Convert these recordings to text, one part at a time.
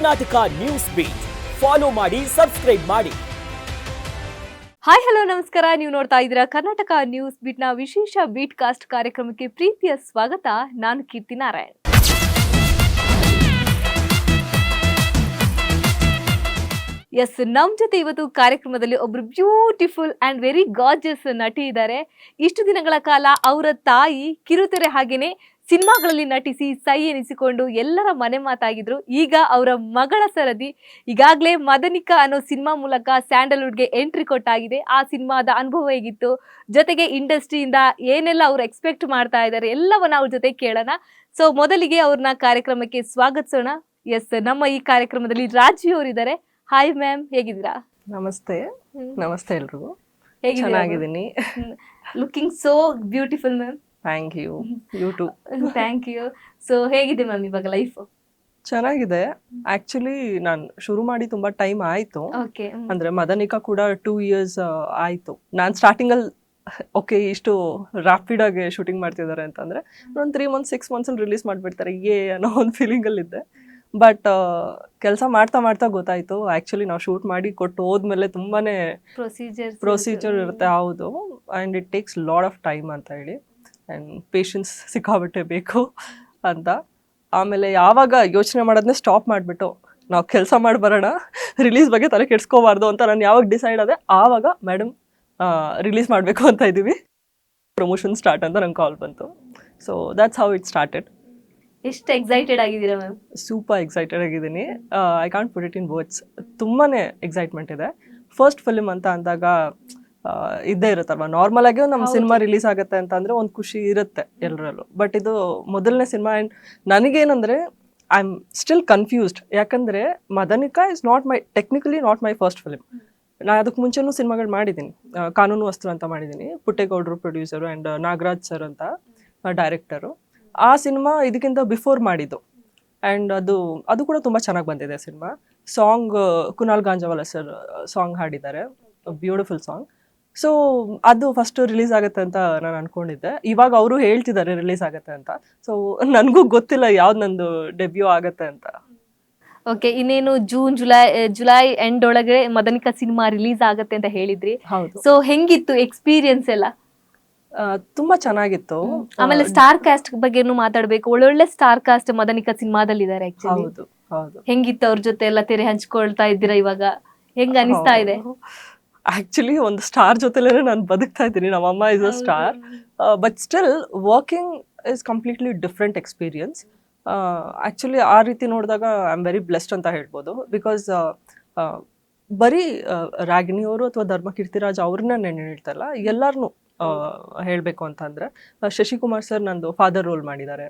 Karnataka news beet follow ಮಾಡಿ, subscribe ಮಾಡಿ. Hi hello ನಮಸ್ಕಾರ. ನೀವು ನೋಡ್ತಾ ಇದ್ದೀರಾ ಕರ್ನಾಟಕ ನ್ಯೂಸ್ ಬೀಟ್ನ ವಿಶೇಷ ಬೀಟ್ ಕಾಸ್ಟ್ ಕಾರ್ಯಕ್ರಮಕ್ಕೆ ಪ್ರೀತಿಯ ಸ್ವಾಗತ. ನಾನು ಕೀರ್ತಿ ನಾರಾಯಣ್. ಎಸ್, ನಮ್ ಜೊತೆ ಇವತ್ತು ಕಾರ್ಯಕ್ರಮದಲ್ಲಿ ಒಬ್ರು ಬ್ಯೂಟಿಫುಲ್ ಅಂಡ್ ವೆರಿ ಗಾರ್ಜಿಯಸ್ ನಟಿ ಇದ್ದಾರೆ. ಇಷ್ಟು ದಿನಗಳ ಕಾಲ ಅವರ ತಾಯಿ ಕಿರುತೆರೆ ಹಾಗೇನೆ ಸಿನಿಮಾಗಳಲ್ಲಿ ನಟಿಸಿ ಸೈ ಎನಿಸಿಕೊಂಡು ಎಲ್ಲರ ಮನೆ ಮಾತಾಗಿದ್ರು. ಈಗ ಅವರ ಮಗಳ ಸರದಿ ಈಗಾಗಲೇ ಮದನಿಕಾ ಅನ್ನೋ ಸಿನಿಮಾ ಮೂಲಕ ಸ್ಯಾಂಡಲ್ವುಡ್ಗೆ ಎಂಟ್ರಿ ಕೊಟ್ಟಾಗಿದೆ. ಆ ಸಿನಿಮಾದ ಅನುಭವ ಹೇಗಿತ್ತು, ಜೊತೆಗೆ ಇಂಡಸ್ಟ್ರಿಯಿಂದ ಏನೆಲ್ಲ ಅವ್ರು ಎಕ್ಸ್ಪೆಕ್ಟ್ ಮಾಡ್ತಾ ಇದ್ದಾರೆ, ಎಲ್ಲವನ್ನ ಅವ್ರ ಜೊತೆ ಕೇಳೋಣ. ಸೊ ಮೊದಲಿಗೆ ಅವ್ರನ್ನ ಕಾರ್ಯಕ್ರಮಕ್ಕೆ ಸ್ವಾಗತಿಸೋಣ. ಎಸ್, ನಮ್ಮ ಈ ಕಾರ್ಯಕ್ರಮದಲ್ಲಿ ರಾಜಿ ಅವರಿದ್ದಾರೆ. ಹಾಯ್ ಮ್ಯಾಮ್, ಹೇಗಿದ್ದೀರಾ? ನಮಸ್ತೆ. ನಮಸ್ತೆ ಎಲ್ರಿಗೂ. ಹೇಗಿದ್ದೀರಾ? ಚೆನ್ನಾಗಿದ್ದೀನಿ. Looking so beautiful ma'am. Thank you. You too. Thank you. So ಹೇಗಿದೆ ಮ್ಯಾಮ್ ಇವಾಗ ಲೈಫ್? ಚೆನ್ನಾಗಿದೆ. ಆಕ್ಚುಲಿ ನಾನು ಶುರು ಮಾಡಿ ತುಂಬಾ ಟೈಮ್ ಆಯ್ತು. ಓಕೆ. ಅಂದ್ರೆ ಮದನಿಕಾ ಕೂಡ 2 years ಆಯ್ತು. ನಾನು ಸ್ಟಾರ್ಟಿಂಗ್ ಅಲ್ಲಿ ಓಕೆ ಇಷ್ಟು ರ್ಯಾಪಿಡ್ ಆಗಿ ಶೂಟಿಂಗ್ ಮಾಡ್ತಿದ್ದಾರೆ ಅಂತಂದ್ರೆ ಒಂದು 3 months 6 months ಅಲ್ಲಿ ರಿಲೀಸ್ ಮಾಡ್ಬಿಡ್ತಾರೆ ಅನ್ನೋ ಒಂದು ಫೀಲಿಂಗ್ ಅಲ್ಲಿ ಇದ್ದೆ. ಬಟ್ ಕೆಲಸ ಮಾಡ್ತಾ ಮಾಡ್ತಾ ಗೊತ್ತಾಯ್ತು ಆಕ್ಚುಲಿ ನಾವು ಶೂಟ್ ಮಾಡಿ ಕೊಟ್ಟು ಹೋದ್ಮೇಲೆ ತುಂಬಾನೇ ಪ್ರೊಸೀಜರ್ ಇರುತ್ತೆ. ಹೌದು, and it takes lot of time ಅಂತ ಹೇಳಿ, ಆ್ಯಂಡ್ ಪೇಷನ್ಸ್ ಸಿಕ್ಕಾಬಟ್ಟೆ ಬೇಕು ಅಂತ. ಆಮೇಲೆ ಯಾವಾಗ ಯೋಚನೆ ಮಾಡೋದನ್ನೇ ಸ್ಟಾಪ್ ಮಾಡಿಬಿಟ್ಟು ನಾವು ಕೆಲಸ ಮಾಡಿ ಬರೋಣ, ರಿಲೀಸ್ ಬಗ್ಗೆ ತಲೆ ಕೆಡ್ಸ್ಕೋಬಾರ್ದು ಅಂತ ನಾನು ಯಾವಾಗ ಡಿಸೈಡ್ ಆದೆ, ಆವಾಗ ಮೇಡಮ್ ರಿಲೀಸ್ ಮಾಡಬೇಕು ಅಂತ ಇದ್ದೀವಿ, ಪ್ರಮೋಷನ್ ಸ್ಟಾರ್ಟ್ ಅಂತ ನಂಗೆ ಕಾಲ್ ಬಂತು. So that's how it started. ಎಷ್ಟು ಎಕ್ಸೈಟೆಡ್ ಆಗಿದ್ದೀರಾ ಮ್ಯಾಮ್? ಸೂಪರ್ ಎಕ್ಸೈಟೆಡ್ ಆಗಿದ್ದೀನಿ. I can't put it in words. ತುಂಬಾ ಎಕ್ಸೈಟ್ಮೆಂಟ್ ಇದೆ. ಫಸ್ಟ್ ಫಿಲ್ಮ್ ಅಂತ ಅಂದಾಗ ಇದ್ದೇ ಇರುತ್ತಲ್ವ, ನಾರ್ಮಲ್ ಆಗಿ ನಮ್ಮ ಸಿನಿಮಾ ರಿಲೀಸ್ ಆಗುತ್ತೆ ಅಂತ ಅಂದ್ರೆ ಒಂದು ಖುಷಿ ಇರುತ್ತೆ ಎಲ್ಲರಲ್ಲೂ. ಬಟ್ ಇದು ಮೊದಲನೇ ಸಿನಿಮಾ. ಆ್ಯಂಡ್ ನನಗೇನಂದ್ರೆ ಐ ಆಮ್ ಸ್ಟಿಲ್ ಕನ್ಫ್ಯೂಸ್ಡ್. ಯಾಕಂದ್ರೆ Madanika is technically not my first film. ನಾನು ಅದಕ್ಕೆ ಮುಂಚೆನೂ ಸಿನಿಮಾಗಳು ಮಾಡಿದ್ದೀನಿ. ಕಾನೂನು ವಸ್ತ್ರ ಅಂತ ಮಾಡಿದ್ದೀನಿ, ಪುಟ್ಟೇಗೌಡರು ಪ್ರೊಡ್ಯೂಸರು ಆ್ಯಂಡ್ ನಾಗರಾಜ್ ಸರ್ ಅಂತ ಡೈರೆಕ್ಟರು. ಆ ಸಿನಿಮಾ ಇದಕ್ಕಿಂತ ಬಿಫೋರ್ ಮಾಡಿದ್ದು. ಆ್ಯಂಡ್ ಅದು ಕೂಡ ತುಂಬ ಚೆನ್ನಾಗಿ ಬಂದಿದೆ cinema. Song Kunal Ganjawala sir song ಹಾಡಿದ್ದಾರೆ, ಬ್ಯೂಟಿಫುಲ್ ಸಾಂಗ್. ಸೊ ಅದು ಫಸ್ಟ್ ರಿಲೀಸ್ ಆಗುತ್ತೆ ಅಂತ ನಾನು ಅನ್ಕೊಂಡಿದ್ದೆ. ಇವಾಗ ಅವರು ಹೇಳ್ತಿದ್ದಾರೆ ರಿಲೀಸ್ ಆಗುತ್ತೆ ಅಂತ. ಸೊ ನನಗೂ ಗೊತ್ತಿಲ್ಲ ಯಾವ್ದು ನಂದು ಡೆಬ್ಯೂ ಆಗುತ್ತೆ ಅಂತ. ಓಕೆ, ಇನ್ನೇನು ಜುಲೈ ಎಂಡ್ ಒಳಗೆ ಮದನಿಕಾ ಸಿನಿಮಾ ರಿಲೀಸ್ ಆಗುತ್ತೆ ಅಂತ ಹೇಳಿದ್ರಿ. ಹೌದು. ಸೊ ಹೆಂಗಿತ್ತು ಎಕ್ಸ್ಪೀರಿಯನ್ಸ್ ಎಲ್ಲ? ತುಂಬಾ ಚೆನ್ನಾಗಿತ್ತು. ಆಮೇಲೆ ಸ್ಟಾರ್ ಕಾಸ್ಟ್ ಬಗ್ಗೆನೂ ಮಾತಾಡ್ಬೇಕು. ಒಳ್ಳೊಳ್ಳೆ ಸ್ಟಾರ್ ಕಾಸ್ಟ್ ಮದನಿಕಾ ಸಿನಿಮಾದಲ್ಲಿ ಇದ್ದಾರೆ. ಹೌದು ಹೌದು. ಹೆಂಗಿತ್ತು ಅವ್ರ ಜೊತೆ ಎಲ್ಲ ತೆರೆ ಹಂಚ್ಕೊಳ್ತಾ ಇದ್ದೀರಾ ಇವಾಗ? ಹೆಂಗ ಅನಿಸ್ತಾ ಇದೆ? ಆಕ್ಚುಲಿ ಒಂದು ಸ್ಟಾರ್ ಜೊತೆಲೇ ನಾನು ಬದುಕ್ತಾ ಇದ್ದೀನಿ. ನಮ್ಮಮ್ಮ is a star, but still working is completely different experience. Actually ಆ ರೀತಿ ನೋಡಿದಾಗ ಐ ಆಮ್ ವೆರಿ ಬ್ಲೆಸ್ಡ್ ಅಂತ ಹೇಳ್ಬೋದು. ಬಿಕಾಸ್ ಬರೀ ರಾಗಿಣಿಯವರು ಅಥವಾ ಧರ್ಮಕೀರ್ತಿರಾಜ್ ಅವ್ರನ್ನ ನೆನೆ ಹೇಳ್ತಾ ಇಲ್ಲ, ಎಲ್ಲರನ್ನೂ ಹೇಳಬೇಕು ಅಂತಂದ್ರೆ ಶಶಿಕುಮಾರ್ ಸರ್ ನಂದು ಫಾದರ್ ರೋಲ್ ಮಾಡಿದ್ದಾರೆ.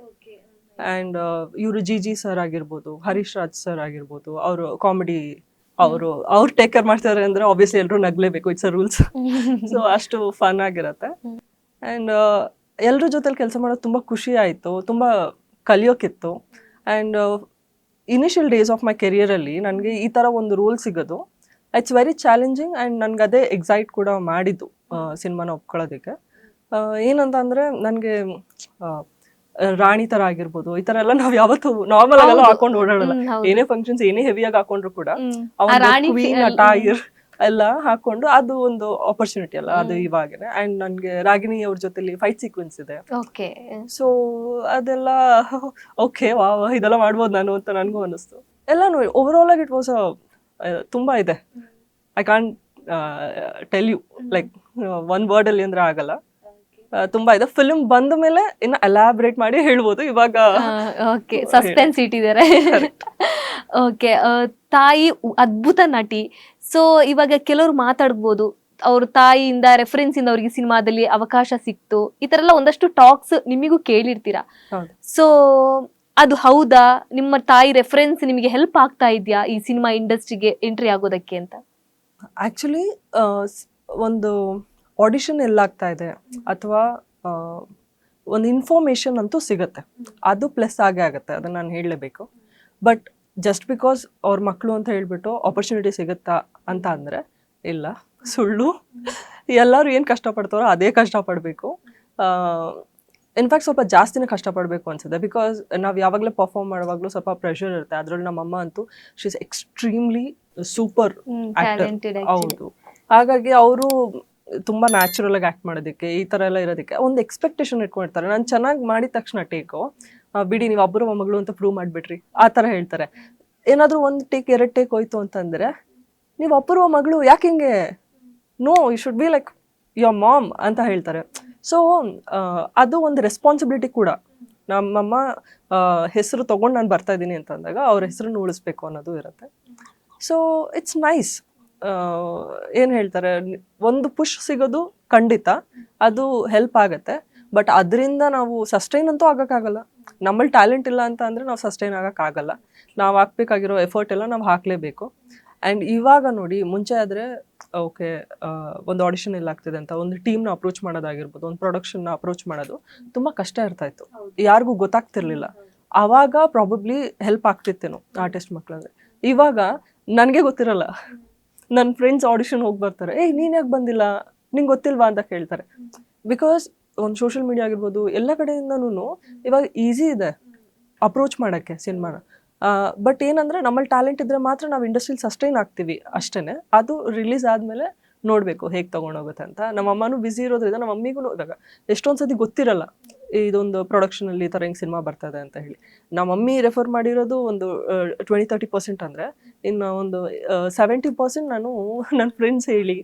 ಆ್ಯಂಡ್ ಇವರು ಜಿ ಸರ್ ಆಗಿರ್ಬೋದು, ಹರೀಶ್ ರಾಜ್ ಸರ್ ಆಗಿರ್ಬೋದು, ಅವರು ಕಾಮಿಡಿ ಅವ್ರು ಟೇಕ್ ಕೇರ್ ಮಾಡ್ತಾರೆ ಅಂದ್ರೆ ಆಬ್ವಿಯಸ್ಲಿ ಎಲ್ಲರೂ ನಗ್ಲೇಬೇಕು, ಇಟ್ಸ್ ಅ ರೂಲ್ಸ್. ಸೊ ಅಷ್ಟು ಫನ್ ಆಗಿರತ್ತೆ. ಆ್ಯಂಡ್ ಎಲ್ಲರ ಜೊತೆಲಿ ಕೆಲಸ ಮಾಡೋದು ತುಂಬ ಖುಷಿ ಆಯಿತು, ತುಂಬ ಕಲಿಯೋಕ್ಕಿತ್ತು. And initial days of my ಕೆರಿಯರಲ್ಲಿ ನನಗೆ ಈ ಥರ ಒಂದು ರೋಲ್ ಸಿಗೋದು ಇಟ್ಸ್ ವೆರಿ ಚಾಲೆಂಜಿಂಗ್. ಆ್ಯಂಡ್ ನನಗೆ ಅದೇ ಎಕ್ಸೈಟ್ ಕೂಡ ಮಾಡಿದ್ದು ಸಿನಿಮಾನ ಒಪ್ಕೊಳ್ಳೋದಕ್ಕೆ. ಏನಂತ ಅಂದರೆ ನನಗೆ ರಾಣಿ ಥರ ಆಗಿರ್ಬೋದು, ಈ ಥರ ಎಲ್ಲ ನಾವು ಯಾವತ್ತು ನಾರ್ಮಲ್ ಆಗೆಲ್ಲ ಹಾಕೊಂಡು ಓಡಾಡಲ್ಲ. ಏನೇ ಫಂಕ್ಷನ್ಸ್ ಏನೇ ಹೆವಿಯಾಗಿ ಹಾಕೊಂಡ್ರು ಕೂಡ ಟೈರ್ ಎಲ್ಲ ಹಾಕೊಂಡು ಅದು ಒಂದು ಆಪರ್ಚುನಿಟಿ ಅಲ್ಲ, ಅದು ಇವಾಗನೇ. ಆ್ಯಂಡ್ ನನಗೆ ರಾಗಿಣಿ ಅವ್ರ ಜೊತೆಲಿ ಫೈಟ್ ಸೀಕ್ವೆನ್ಸ್ ಇದೆ. ಸೊ ಅದೆಲ್ಲ ಓಕೆ ಇದೆಲ್ಲ ಮಾಡ್ಬೋದು ನಾನು ಅಂತ ನನಗೂ ಅನ್ನಿಸ್ತು. ಎಲ್ಲನೂ ಓವರ್ ಆಲ್ ಆಗಿ ಇಟ್ ವಾಸ್ ತುಂಬ ಇದೆ. I can't tell you like one word ಅಲ್ಲಿ ಅಂದ್ರೆ ಆಗಲ್ಲ, ತುಂಬಾ ಇದೆ. ಫಿಲ್ಮ್ ಬಂದ ಮೇಲೆ ಇನ್ನು ಎಲಾಬ್ರೇಟ್ ಮಾಡಿ ಹೇಳ್ಬೋದು. ಇವಾಗ ಓಕೆ, ಸಸ್ಪೆನ್ಸ್ ಇಟ್ಟಿದ್ದಾರೆ. ಓಕೆ, ತಾಯಿ ಅದ್ಭುತ ನಟಿ. ಸೊ ಇವಾಗ ಕೆಲವರು ಮಾತಾಡ್ಬೋದು, ಅವ್ರ ತಾಯಿಯಿಂದ ರೆಫರೆನ್ಸ್ ಇಂದ ಅವ್ರಿಗೆ ಸಿನಿಮಾದಲ್ಲಿ ಅವಕಾಶ ಸಿಕ್ತು, ಈ ತರ ಎಲ್ಲ ಒಂದಷ್ಟು ಟಾಕ್ಸ್ ನಿಮಗೂ ಕೇಳಿರ್ತೀರಾ. ಸೊ ಅದು ಹೌದಾ? ನಿಮ್ಮ ತಾಯಿ ರೆಫರೆನ್ಸ್ ನಿಮಗೆ ಹೆಲ್ಪ್ ಆಗ್ತಾ ಇದೆಯಾ ಈ ಸಿನಿಮಾ ಇಂಡಸ್ಟ್ರಿಗೆ ಎಂಟ್ರಿ ಆಗೋದಕ್ಕೆ ಅಂತ? ಆಕ್ಚುಲಿ ಒಂದು ಆಡಿಷನ್ ಎಲ್ಲಾಗ್ತಾ ಇದೆ ಅಥವಾ ಒಂದು ಇನ್ಫಾರ್ಮೇಶನ್ ಅಂತೂ ಸಿಗುತ್ತೆ, ಅದು ಪ್ಲಸ್ ಆಗೇ ಆಗುತ್ತೆ, ಅದನ್ನ ನಾನು ಹೇಳಲೇಬೇಕು. ಬಟ್ ಜಸ್ಟ್ ಬಿಕಾಸ್ ಅವ್ರ ಮಕ್ಕಳು ಅಂತ ಹೇಳ್ಬಿಟ್ಟು ಆಪರ್ಚುನಿಟಿ ಸಿಗುತ್ತಾ ಅಂತ ಅಂದರೆ ಇಲ್ಲ, ಸುಳ್ಳು. ಎಲ್ಲರೂ ಏನು ಕಷ್ಟಪಡ್ತಾರೋ ಅದೇ ಕಷ್ಟಪಡಬೇಕು. ಇನ್ಫ್ಯಾಕ್ಟ್ ಸ್ವಲ್ಪ ಜಾಸ್ತಿನೇ ಕಷ್ಟಪಡಬೇಕು ಅನ್ಸುತ್ತೆ. ಬಿಕಾಸ್ ನಾವು ಯಾವಾಗಲೇ ಪರ್ಫಾರ್ಮ್ ಮಾಡುವಾಗಲೂ ಸ್ವಲ್ಪ ಪ್ರೆಷರ್ ಇರುತ್ತೆ. ಅದರಲ್ಲಿ ನಮ್ಮಮ್ಮ ಅಂತೂ she is extremely super actor. talented ಹೌದು, ಹಾಗಾಗಿ ಅವರು ತುಂಬಾ ನ್ಯಾಚುರಲ್ ಆಗಿ ಆಕ್ಟ್ ಮಾಡೋದಕ್ಕೆ, ಈ ತರ ಎಲ್ಲ ಇರೋದಕ್ಕೆ ಒಂದು ಎಕ್ಸ್ಪೆಕ್ಟೇಷನ್ ಇಟ್ಕೊಂಡಿರ್ತಾರೆ. ನಾನು ಚೆನ್ನಾಗಿ ಮಾಡಿದ ತಕ್ಷಣ ಟೇಕು ಬಿಡಿ, ನೀವು ಒಬ್ಬರು ಮಗಳು ಅಂತ ಪ್ರೂವ್ ಮಾಡ್ಬಿಟ್ರಿ ಆ ತರ ಹೇಳ್ತಾರೆ. ಏನಾದ್ರೂ ಒಂದು ಟೇಕ್ 2 ಟೇಕ್ ಹೋಯ್ತು ಅಂತಂದ್ರೆ, ನೀವು ಒಬ್ಬರು ಮಗಳು ಯಾಕೆ ಹಿಂಗೆ, no you should be like your mom ಅಂತ ಹೇಳ್ತಾರೆ. ಸೊ ಅದು ಒಂದು ರೆಸ್ಪಾನ್ಸಿಬಿಲಿಟಿ ಕೂಡ. ನಮ್ಮಮ್ಮ ಹೆಸರು ತಗೊಂಡು ನಾನು ಬರ್ತಾ ಇದ್ದೀನಿ ಅಂತಂದಾಗ ಅವ್ರ ಹೆಸರನ್ನು ಉಳಿಸ್ಬೇಕು ಅನ್ನೋದು ಇರುತ್ತೆ. So it's nice. ಏನು ಹೇಳ್ತಾರೆ, ಒಂದು ಪುಷ್ ಸಿಗೋದು ಖಂಡಿತ ಅದು ಹೆಲ್ಪ್ ಆಗತ್ತೆ. ಬಟ್ ಅದರಿಂದ ನಾವು ಸಸ್ಟೈನ್ ಅಂತೂ ಆಗೋಕ್ಕಾಗಲ್ಲ. ನಮ್ಮಲ್ಲಿ ಟ್ಯಾಲೆಂಟ್ ಇಲ್ಲ ಅಂತ ಅಂದರೆ ನಾವು ಸಸ್ಟೈನ್ ಆಗೋಕ್ಕಾಗಲ್ಲ. ನಾವು ಹಾಕ್ಬೇಕಾಗಿರೋ ಎಫರ್ಟ್ ಎಲ್ಲ ನಾವು ಹಾಕಲೇಬೇಕು. ಆ್ಯಂಡ್ ಇವಾಗ ನೋಡಿ, ಮುಂಚೆ ಆದರೆ ಓಕೆ ಒಂದು ಆಡಿಷನ್ ಎಲ್ಲ ಆಗ್ತಿದೆ ಅಂತ ಒಂದು ಟೀಮ್ನ ಅಪ್ರೋಚ್ ಮಾಡೋದಾಗಿರ್ಬೋದು, ಒಂದು ಪ್ರೊಡಕ್ಷನ್ನ ಅಪ್ರೋಚ್ ಮಾಡೋದು ತುಂಬ ಕಷ್ಟ ಇರ್ತಾ ಇತ್ತು. ಯಾರಿಗೂ ಗೊತ್ತಾಗ್ತಿರ್ಲಿಲ್ಲ. ಆವಾಗ ಪ್ರಾಬಬ್ಲಿ ಹೆಲ್ಪ್ ಆಗ್ತಿತ್ತೇನೋ ಆರ್ಟಿಸ್ಟ್ ಮಕ್ಕಳಂದ್ರೆ. ಇವಾಗ ನನಗೆ ಗೊತ್ತಿರಲ್ಲ, ನನ್ನ ಫ್ರೆಂಡ್ಸ್ ಆಡಿಷನ್ ಹೋಗಿ ಬರ್ತಾರೆ, ಏಯ್ ನೀನು ಯಾಕೆ ಬಂದಿಲ್ಲ, ನಿಂಗೆ ಗೊತ್ತಿಲ್ವಾ ಅಂತ ಕೇಳ್ತಾರೆ. ಬಿಕಾಸ್ ಒಂದು ಸೋಷಿಯಲ್ ಮೀಡಿಯಾ ಆಗಿರ್ಬೋದು ಎಲ್ಲ ಕಡೆಯಿಂದನೂ ಇವಾಗ ಈಸಿ ಇದೆ ಅಪ್ರೋಚ್ ಮಾಡೋಕ್ಕೆ ಸಿನಿಮಾನ. ಬಟ್ ಏನಂದರೆ ನಮ್ಮಲ್ಲಿ ಟ್ಯಾಲೆಂಟ್ ಇದ್ದರೆ ಮಾತ್ರ ನಾವು ಇಂಡಸ್ಟ್ರಿಲಿ ಸಸ್ಟೈನ್ ಆಗ್ತೀವಿ ಅಷ್ಟೇ. ಅದು ರಿಲೀಸ್ ಆದಮೇಲೆ ನೋಡಬೇಕು ಹೇಗೆ ತೊಗೊಂಡೋಗುತ್ತೆ ಅಂತ. ನಮ್ಮ ಅಮ್ಮನೂ ಬ್ಯುಸಿ ಇರೋದ್ರಿಂದ ನಮ್ಮ ಮಮ್ಮಿಗೂ ಇವಾಗ ಎಷ್ಟೊಂದು ಸತಿ ಗೊತ್ತಿರಲ್ಲ ಇದೊಂದು ಪ್ರೊಡಕ್ಷನಲ್ಲಿ ಈ ಥರ ಹಿಂಗೆ ಸಿನಿಮಾ ಬರ್ತದೆ ಅಂತ ಹೇಳಿ. ನಮ್ಮ ಮಮ್ಮಿ ರೆಫರ್ ಮಾಡಿರೋದು ಒಂದು 20-30% ಅಂದರೆ, ಇನ್ನು ಒಂದು 70% ನಾನು ನನ್ನ ಫ್ರೆಂಡ್ಸ್ ಹೇಳಿ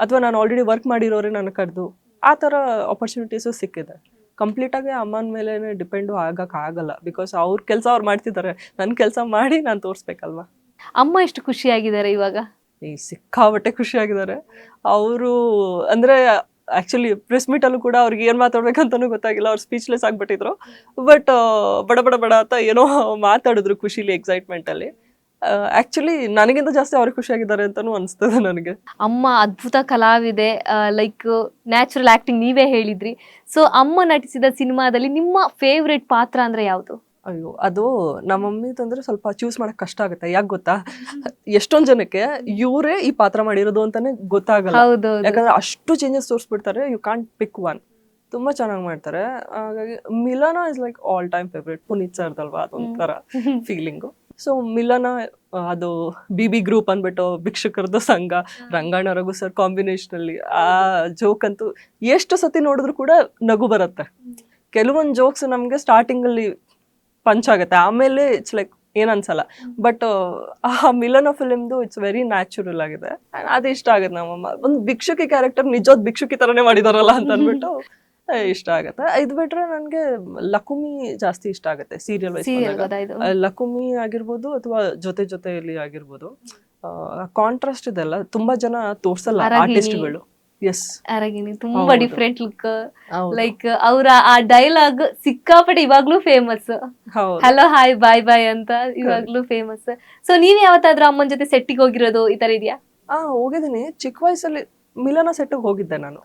ಅಥವಾ ನಾನು ಆಲ್ರೆಡಿ ವರ್ಕ್ ಮಾಡಿರೋರೇ ನನಗೆ ಕರೆದು ಆ ಥರ ಆಪರ್ಚುನಿಟೀಸು ಸಿಕ್ಕಿದೆ. ಕಂಪ್ಲೀಟಾಗಿ ಅಮ್ಮನ ಮೇಲೆ ಡಿಪೆಂಡು ಆಗೋಕ್ಕಾಗಲ್ಲ. ಬಿಕಾಸ್ ಅವ್ರ ಕೆಲಸ ಅವ್ರು ಮಾಡ್ತಿದ್ದಾರೆ, ನನ್ನ ಕೆಲಸ ಮಾಡಿ ನಾನು ತೋರಿಸ್ಬೇಕಲ್ವಾ. ಅಮ್ಮ ಎಷ್ಟು ಖುಷಿಯಾಗಿದ್ದಾರೆ ಇವಾಗ? ಸಿಕ್ಕಾಬಟ್ಟೆ ಖುಷಿಯಾಗಿದ್ದಾರೆ ಅವರು. ಅಂದರೆ ಆ್ಯಕ್ಚುಲಿ ಪ್ರೆಸ್ ಮೀಟಲ್ಲೂ ಕೂಡ ಅವ್ರಿಗೆ ಏನು ಮಾತಾಡ್ಬೇಕಂತನೂ ಗೊತ್ತಾಗಿಲ್ಲ, ಅವ್ರು ಸ್ಪೀಚ್ಲೆಸ್ ಆಗಿಬಿಟ್ಟಿದ್ರು. ಬಟ್ ಬಡ ಅಂತ ಏನೋ ಮಾತಾಡಿದ್ರು ಖುಷಿಲಿ, ಎಕ್ಸೈಟ್ಮೆಂಟಲ್ಲಿ. ಆ್ಯಕ್ಚುಲಿ ನನಗಿಂತ ಜಾಸ್ತಿ ಅವ್ರಿಗೆ ಖುಷಿಯಾಗಿದ್ದಾರೆ ಅಂತಲೂ ಅನಿಸ್ತದೆ ನನಗೆ. ಅಮ್ಮ ಅದ್ಭುತ ಕಲಾವಿದೆ, ಲೈಕ್ ನ್ಯಾಚುರಲ್ ಆಕ್ಟಿಂಗ್ ನೀವೇ ಹೇಳಿದ್ರಿ. ಸೊ ಅಮ್ಮ ನಟಿಸಿದ ಸಿನಿಮಾದಲ್ಲಿ ನಿಮ್ಮ ಫೇವ್ರೆಟ್ ಪಾತ್ರ ಅಂದ್ರೆ ಯಾವುದು? ಅಯ್ಯೋ, ಅದು ನಮ್ಮ ಮಮ್ಮಿ ತಂದ್ರೆ ಸ್ವಲ್ಪ ಚೂಸ್ ಮಾಡಕ್ ಕಷ್ಟ ಆಗುತ್ತೆ. ಯಾಕೆ ಗೊತ್ತಾ, ಎಷ್ಟೊಂದು ಜನಕ್ಕೆ ಇವರೇ ಈ ಪಾತ್ರ ಮಾಡಿರೋದು ಅಂತಾನೆ ಗೊತ್ತಾಗಲ್ಲ. ಯಾಕಂದ್ರೆ ಅಷ್ಟು ಚೇಂಜಸ್ ತೋರಿಸ್ಬಿಡ್ತಾರೆ. You can't pick one. ತುಂಬಾ ಚೆನ್ನಾಗಿ ಮಾಡ್ತಾರೆ. ಹಾಗಾಗಿ Milana is like all time favourite. Puneeth ಸರ್ದಲ್ವಾ, ಅದೊಂಥರ ಫೀಲಿಂಗು. ಸೊ ಮಿಲನ ಅದು BB ಗ್ರೂಪ್ ಅಂದ್ಬಿಟ್ಟು ಭಿಕ್ಷುಕರದು ಸಂಘ, ರಂಗಣ್ಣ ರಘು ಸರ್ ಕಾಂಬಿನೇಷನ್ ಅಲ್ಲಿ ಆ ಜೋಕ್ ಅಂತೂ ಎಷ್ಟು ಸತಿ ನೋಡಿದ್ರು ಕೂಡ ನಗು ಬರುತ್ತೆ. ಕೆಲವೊಂದು ಜೋಕ್ಸ್ ನಮ್ಗೆ ಸ್ಟಾರ್ಟಿಂಗ್ ಅಲ್ಲಿ ಪಂಚ್ ಆಗುತ್ತೆ, ಆಮೇಲೆ ಇಟ್ಸ್ ಲೈಕ್ ಏನ್ ಅನ್ಸಲ್ಲ. ಬಟ್ ಆ ಮಿಲನ ಫಿಲ್ಮ್ದು ಇಟ್ಸ್ ವೆರಿ ನ್ಯಾಚುರಲ್ ಆಗಿದೆ. ಅದು ಇಷ್ಟ ಆಗುತ್ತೆ. ನಮ್ಮಮ್ಮ ಒಂದು ಭಿಕ್ಷುಕಿ ಕ್ಯಾರೆಕ್ಟರ್ ನಿಜವಾದ ಭಿಕ್ಷುಕಿ ತರನೇ ಮಾಡಿದಾರಲ್ಲ ಅಂತ ಅಂದ್ಬಿಟ್ಟು ಇಷ್ಟ ಆಗತ್ತೆ. ಇದು ಬಿಟ್ರೆ ನನ್ಗೆ ಲಕುಮಿ ಜಾಸ್ತಿ ಇಷ್ಟ ಆಗುತ್ತೆ ಸೀರಿಯಲ್ ವೈಸ್. ಲಕುಮಿ ಆಗಿರ್ಬೋದು ಅಥವಾ ಜೊತೆಯಲ್ಲಿ ಆಗಿರ್ಬೋದು, ಕಾಂಟ್ರಾಸ್ಟ್ ಇದೆಲ್ಲ ತುಂಬಾ ಜನ ತೋರ್ಸಲ್ಲ ಆರ್ಟಿಸ್ಟ್ಗಳು. ಎಸ್, ಅರಗಿನಿ ತುಂಬಾ ಡಿಫ್ರೆಂಟ್ ಲುಕ್. ಲೈಕ್ ಅವರ ಆ ಡೈಲಾಗ್ ಸಿಕ್ಕಾಪಟ್ಟೆ ಇವಾಗ್ಲೂ ಫೇಮಸ್. ಹಲೋ ಹಾಯ್ ಬಾಯ್ ಬಾಯ್ ಅಂತ ಇವಾಗ್ಲೂ ಫೇಮಸ್. ಸೊ ನೀವ್ ಯಾವತ್ತಾದ್ರೂ ಅಮ್ಮನ ಜೊತೆ ಸೆಟ್ಟಿಗೆ ಹೋಗಿರೋದು ಈ ತರ ಇದೆಯಾ? ಹೋಗಿದ್ದೀನಿ. ಚಿಕ್ಕ ವಯಸ್ಸಲ್ಲಿ ಮಿಲನ ಸೆಟ್ಟಿಗೆ ಹೋಗಿದ್ದೆ ನಾನು.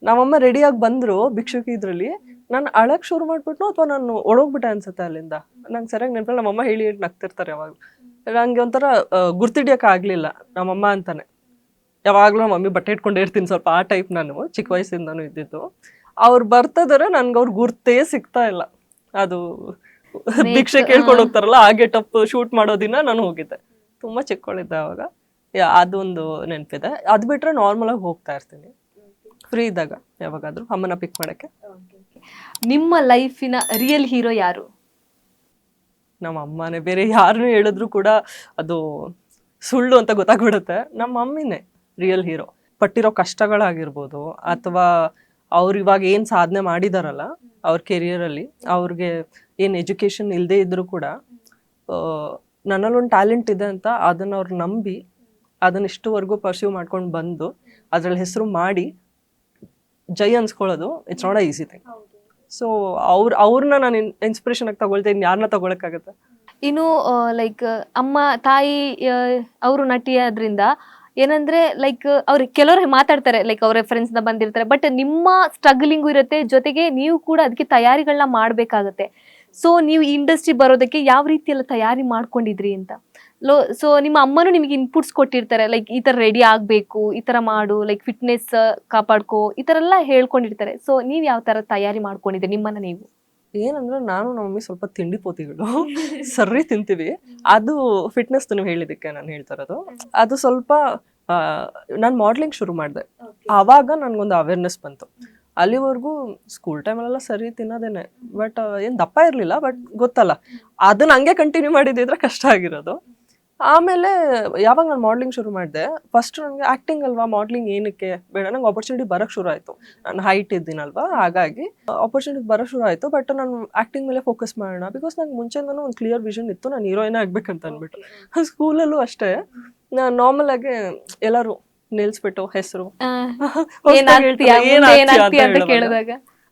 ನಮ್ಮಮ್ಮ ರೆಡಿಯಾಗಿ ಬಂದ್ರು ಭಿಕ್ಷುಕಿ ಇದ್ರಲ್ಲಿ, ನಾನು ಅಳಕ್ ಶುರು ಮಾಡ್ಬಿಟ್ನು ಅಥವಾ ನಾನು ಒಳಗೋಗ್ಬಿಟ್ಟೆ ಅನ್ಸುತ್ತೆ ಅಲ್ಲಿಂದ. ನಂಗೆ ಸರಿಯಾಗಿ ನೆನಪಿಲ್ಲ. ನಮ್ಮಮ್ಮ ಹೇಳಿ ನಗ್ತಿರ್ತಾರೆ ಯಾವಾಗ. ನಂಗೆ ಒಂಥರ ಗುರ್ತಿಡಿಯಕ್ಕೆ ಆಗ್ಲಿಲ್ಲ ನಮ್ಮಮ್ಮ ಅಂತಾನೆ. ಯಾವಾಗ್ಲೂ ನಮ್ಮ ಮಮ್ಮಿ ಬಟ್ಟೆ ಇಟ್ಕೊಂಡೇ ಇರ್ತೀನಿ ಸ್ವಲ್ಪ, ಆ ಟೈಪ್ ನಾನು ಚಿಕ್ಕ ವಯಸ್ಸಿಂದನೂ ಇದ್ದಿದ್ದು. ಅವ್ರು ಬರ್ತಿದಾರೆ, ನನ್ಗೆ ಅವ್ರ ಗುರ್ತೇ ಸಿಗ್ತಾ ಇಲ್ಲ. ಅದು ಭಿಕ್ಷೆ ಕೇಳ್ಕೊಂಡು ಹೋಗ್ತಾರಲ್ಲ, ಆ ಗೆಟಪ್ ಶೂಟ್ ಮಾಡೋ ದಿನ ನಾನು ಹೋಗಿದ್ದೆ. ತುಂಬಾ ಚಿಕ್ಕವಳಿದ್ದೆ ಅವಾಗ. ಅದೊಂದು ನೆನಪಿದೆ. ಅದು ಬಿಟ್ರೆ ನಾರ್ಮಲ್ ಆಗಿ ಹೋಗ್ತಾ ಇರ್ತೀನಿ ಫ್ರೀ ಇದ್ದಾಗ, ಯಾವಾಗಾದ್ರೂ ಅಮ್ಮನ ಪಿಕ್ ಮಾಡಕ್ಕೆ. ನಿಮ್ಮ ಲೈಫಿನ ರಿಯಲ್ ಹೀರೋ ಯಾರು? ನಮ್ಮ ಅಮ್ಮನೇ. ಬೇರೆ ಯಾರನ್ನು ಹೇಳಿದ್ರು ಕೂಡ ಅದು ಸುಳ್ಳು ಅಂತ ಗೊತ್ತಾಗ್ಬಿಡುತ್ತೆ. ನಮ್ಮ ಮಮ್ಮಿನೇ ರಿಯಲ್ ಹೀರೋ. ಪಟ್ಟಿರೋ ಕಷ್ಟಗಳಾಗಿರ್ಬೋದು ಅಥವಾ ಅವ್ರು ಇವಾಗ ಏನು ಸಾಧನೆ ಮಾಡಿದಾರಲ್ಲ ಅವ್ರ ಕೆರಿಯರಲ್ಲಿ, ಅವ್ರಿಗೆ ಏನು ಎಜುಕೇಷನ್ ಇಲ್ಲದೆ ಇದ್ರೂ ಕೂಡ ನನ್ನಲ್ಲೊಂದು ಟ್ಯಾಲೆಂಟ್ ಇದೆ ಅಂತ ಅದನ್ನ ಅವ್ರು ನಂಬಿ ಅದನ್ನ ಇಷ್ಟುವರೆಗೂ ಪರ್ಸ್ಯೂ ಮಾಡ್ಕೊಂಡು ಬಂದು ಅದ್ರಲ್ಲಿ ಹೆಸರು ಮಾಡಿ ಜೈ ಅನ್ಸ್ಕೊಳ್ಳೋದು it's not easy thing. So ಅವ್ರನ್ನ ನಾನು ಇನ್ಸ್ಪಿರೇಷನ್ ಆಗಿ ತಗೊಳ್ತೇನೆ, ಯಾರನ್ನ ತಗೊಳಕ್ಕಾಗತ್ತೆ? ಇನ್ನು ಲೈಕ್ ಅಮ್ಮ ತಾಯಿ ಅವರು ನಟಿಯಾದ್ರಿಂದ ಏನಂದ್ರೆ ಲೈಕ್ ಅವ್ರು ಕೆಲವರು ಮಾತಾಡ್ತಾರೆ, ಲೈಕ್ ಅವ್ರ ಫ್ರೆಂಡ್ಸ್ ನ ಬಂದಿರ್ತಾರೆ, ಬಟ್ ನಿಮ್ಮ ಸ್ಟ್ರಗ್ಲಿಂಗು ಇರುತ್ತೆ, ಜೊತೆಗೆ ನೀವು ಕೂಡ ಅದಕ್ಕೆ ತಯಾರಿಗಳನ್ನ ಮಾಡ್ಬೇಕಾಗತ್ತೆ. ಸೊ ನೀವು ಈ ಇಂಡಸ್ಟ್ರಿ ಬರೋದಕ್ಕೆ ಯಾವ ರೀತಿ ಎಲ್ಲ ತಯಾರಿ ಮಾಡ್ಕೊಂಡಿದ್ರಿ ಅಂತ. ಸೊ ನಿಮ್ಮ ಅಮ್ಮನೂ ನಿಮಗೆ ಇನ್ಪುಟ್ಸ್ ಕೊಟ್ಟಿರ್ತಾರೆ, ಲೈಕ್ ಈ ತರ ರೆಡಿ ಆಗ್ಬೇಕು, ಈ ತರ ಮಾಡು, ಲೈಕ್ ಫಿಟ್ನೆಸ್ ಕಾಪಾಡ್ಕೋ, ಈ ತರ ಎಲ್ಲ ಹೇಳ್ಕೊಂಡಿರ್ತಾರೆ. ಸೊ ನೀವ್ ಯಾವ ತರ ತಯಾರಿ ಮಾಡ್ಕೊಂಡಿದ್ರಿ ನಿಮ್ಮನ್ನ ನೀವು? ಏನಂದ್ರೆ ನಾನು ನಮ್ಮ ಮಮ್ಮಿ ಸ್ವಲ್ಪ ತಿಂಡಿ ಪೋತಿಗಳು ಸರ್ರಿ ತಿಂತೀವಿ. ಅದು ಫಿಟ್ನೆಸ್ ನೀವು ಹೇಳಿದಕ್ಕೆ ನಾನು ಹೇಳ್ತಾ ಇರೋದು. ಅದು ಸ್ವಲ್ಪ ನಾನು ಮಾಡ್ಲಿಂಗ್ ಶುರು ಮಾಡಿದೆ, ಆವಾಗ ನನ್ಗೊಂದು ಅವೇರ್ನೆಸ್ ಬಂತು. ಅಲ್ಲಿವರೆಗೂ ಸ್ಕೂಲ್ ಟೈಮಲ್ಲೆಲ್ಲ ಸರಿ ತಿನ್ನೋದೇನೆ, ಬಟ್ ಏನು ದಪ್ಪ ಇರಲಿಲ್ಲ, ಬಟ್ ಗೊತ್ತಲ್ಲ, ಅದನ್ನ ಹಂಗೆ ಕಂಟಿನ್ಯೂ ಮಾಡಿದ್ರೆ ಕಷ್ಟ ಆಗಿರೋದು. ಆಮೇಲೆ ಯಾವಾಗ ನಾನು ಮಾಡ್ಲಿಂಗ್ ಶುರು ಮಾಡಿದೆ, ಫಸ್ಟ್ ನನಗೆ ಆ್ಯಕ್ಟಿಂಗ್ ಅಲ್ವಾ, ಮಾಡ್ಲಿಂಗ್ ಏನಕ್ಕೆ ಬೇಡ, ನಂಗೆ ಆಪರ್ಚುನಿಟಿ ಬರೋಕ್ಕೆ ಶುರು ಆಯಿತು. ನಾನು ಹೈಟ್ ಇದ್ದೀನಲ್ವಾ, ಹಾಗಾಗಿ ಆಪರ್ಚುನಿಟಿ ಬರೋಕ್ಕೆ ಶುರು ಆಯಿತು. ಬಟ್ ನಾನು ಆ್ಯಕ್ಟಿಂಗ್ ಮೇಲೆ ಫೋಕಸ್ ಮಾಡೋಣ, ಬಿಕಾಸ್ ನಂಗೆ ಮುಂಚೆಯಿಂದನೂ ಒಂದು ಕ್ಲಿಯರ್ ವಿಷನ್ ಇತ್ತು, ನಾನು ಹೀರೋಯಿನ್ ಆಗ್ಬೇಕಂತ ಅಂದ್ಬಿಟ್ಟು. ಸ್ಕೂಲಲ್ಲೂ ಅಷ್ಟೇ, ನಾನು ನಾರ್ಮಲ್ ಆಗಿ ಎಲ್ಲರೂ ನಿಲ್ಸ್ಬಿಟ್ಟು ಹೆಸರು ಕೇಳಿದಾಗ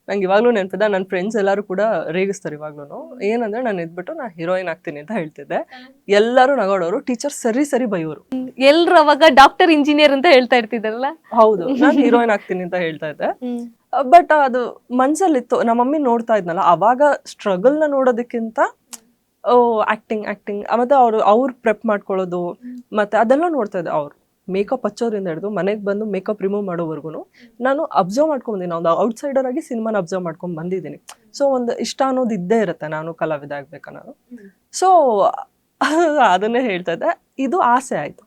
ನಂಗೆ ಇವಾಗ್ಲೂ ನೆನಪಿದೆ. ನನ್ನ ಫ್ರೆಂಡ್ಸ್ ಎಲ್ಲರೂ ಕೂಡ ರೇಗಿಸ್ತಾರೆ ಇವಾಗ್ಲೂ. ಏನಂದ್ರೆ ನಾನು ಎದ್ಬಿಟ್ಟು ನಾ ಹೀರೋಯಿನ್ ಆಗ್ತೀನಿ ಅಂತ ಹೇಳ್ತಿದ್ದೆ, ಎಲ್ಲರೂ ನಗೋಡೋರು, ಟೀಚರ್ ಸರಿ ಬೈಯೋರು. ಎಲ್ರು ಅವಾಗ ಡಾಕ್ಟರ್ ಇಂಜಿನಿಯರ್ ಅಂತ ಹೇಳ್ತಾ ಇರ್ತಿದ್ರಲ್ಲ. ಹೌದು, ನಾನು ಹೀರೋಯಿನ್ ಆಗ್ತೀನಿ ಅಂತ ಹೇಳ್ತಾ ಇದ್ದೆ. ಬಟ್ ಅದು ಮನ್ಸಲ್ಲಿತ್ತು. ನಮ್ಮ ಮಮ್ಮಿ ನೋಡ್ತಾ ಇದ್ನಲ್ಲ, ಅವಾಗ ಸ್ಟ್ರಗಲ್ ನ ನೋಡೋದಕ್ಕಿಂತ ಆಕ್ಟಿಂಗ್ ಮತ್ತೆ ಅವ್ರು ಪ್ರೆಪ್ ಮಾಡ್ಕೊಳ್ಳೋದು ಮತ್ತೆ ಅದೆಲ್ಲ ನೋಡ್ತಾ ಇದ್ದೆ. ಅವ್ರು ಮೇಕಪ್ ಹಚ್ಚೋದ್ರಿಂದ ಹಿಡಿದು ಮನೆಗೆ ಬಂದು ಮೇಕಪ್ ರಿಮೂವ್ ಮಾಡೋವರೆಗೂ ನಾನು ಅಬ್ಸರ್ವ್ ಮಾಡ್ಕೊಂಡ್ಬಂದಿನಿ. ಒಂದು ಔಟ್ಸೈಡರ್ ಆಗಿ ಸಿನಿಮಾನ ಅಬ್ಸರ್ವ್ ಮಾಡ್ಕೊಂಡು ಬಂದಿದ್ದೀನಿ. ಸೊ ಒಂದು ಇಷ್ಟ ಅನ್ನೋದು ಇದ್ದೇ ಇರುತ್ತೆ, ನಾನು ಕಲಾವಿದ ಆಗ್ಬೇಕನ್ನೋದು. ಸೊ ಅದನ್ನೇ ಹೇಳ್ತಾ ಇದ್ದೆ. ಇದು ಆಸೆ ಆಯ್ತು.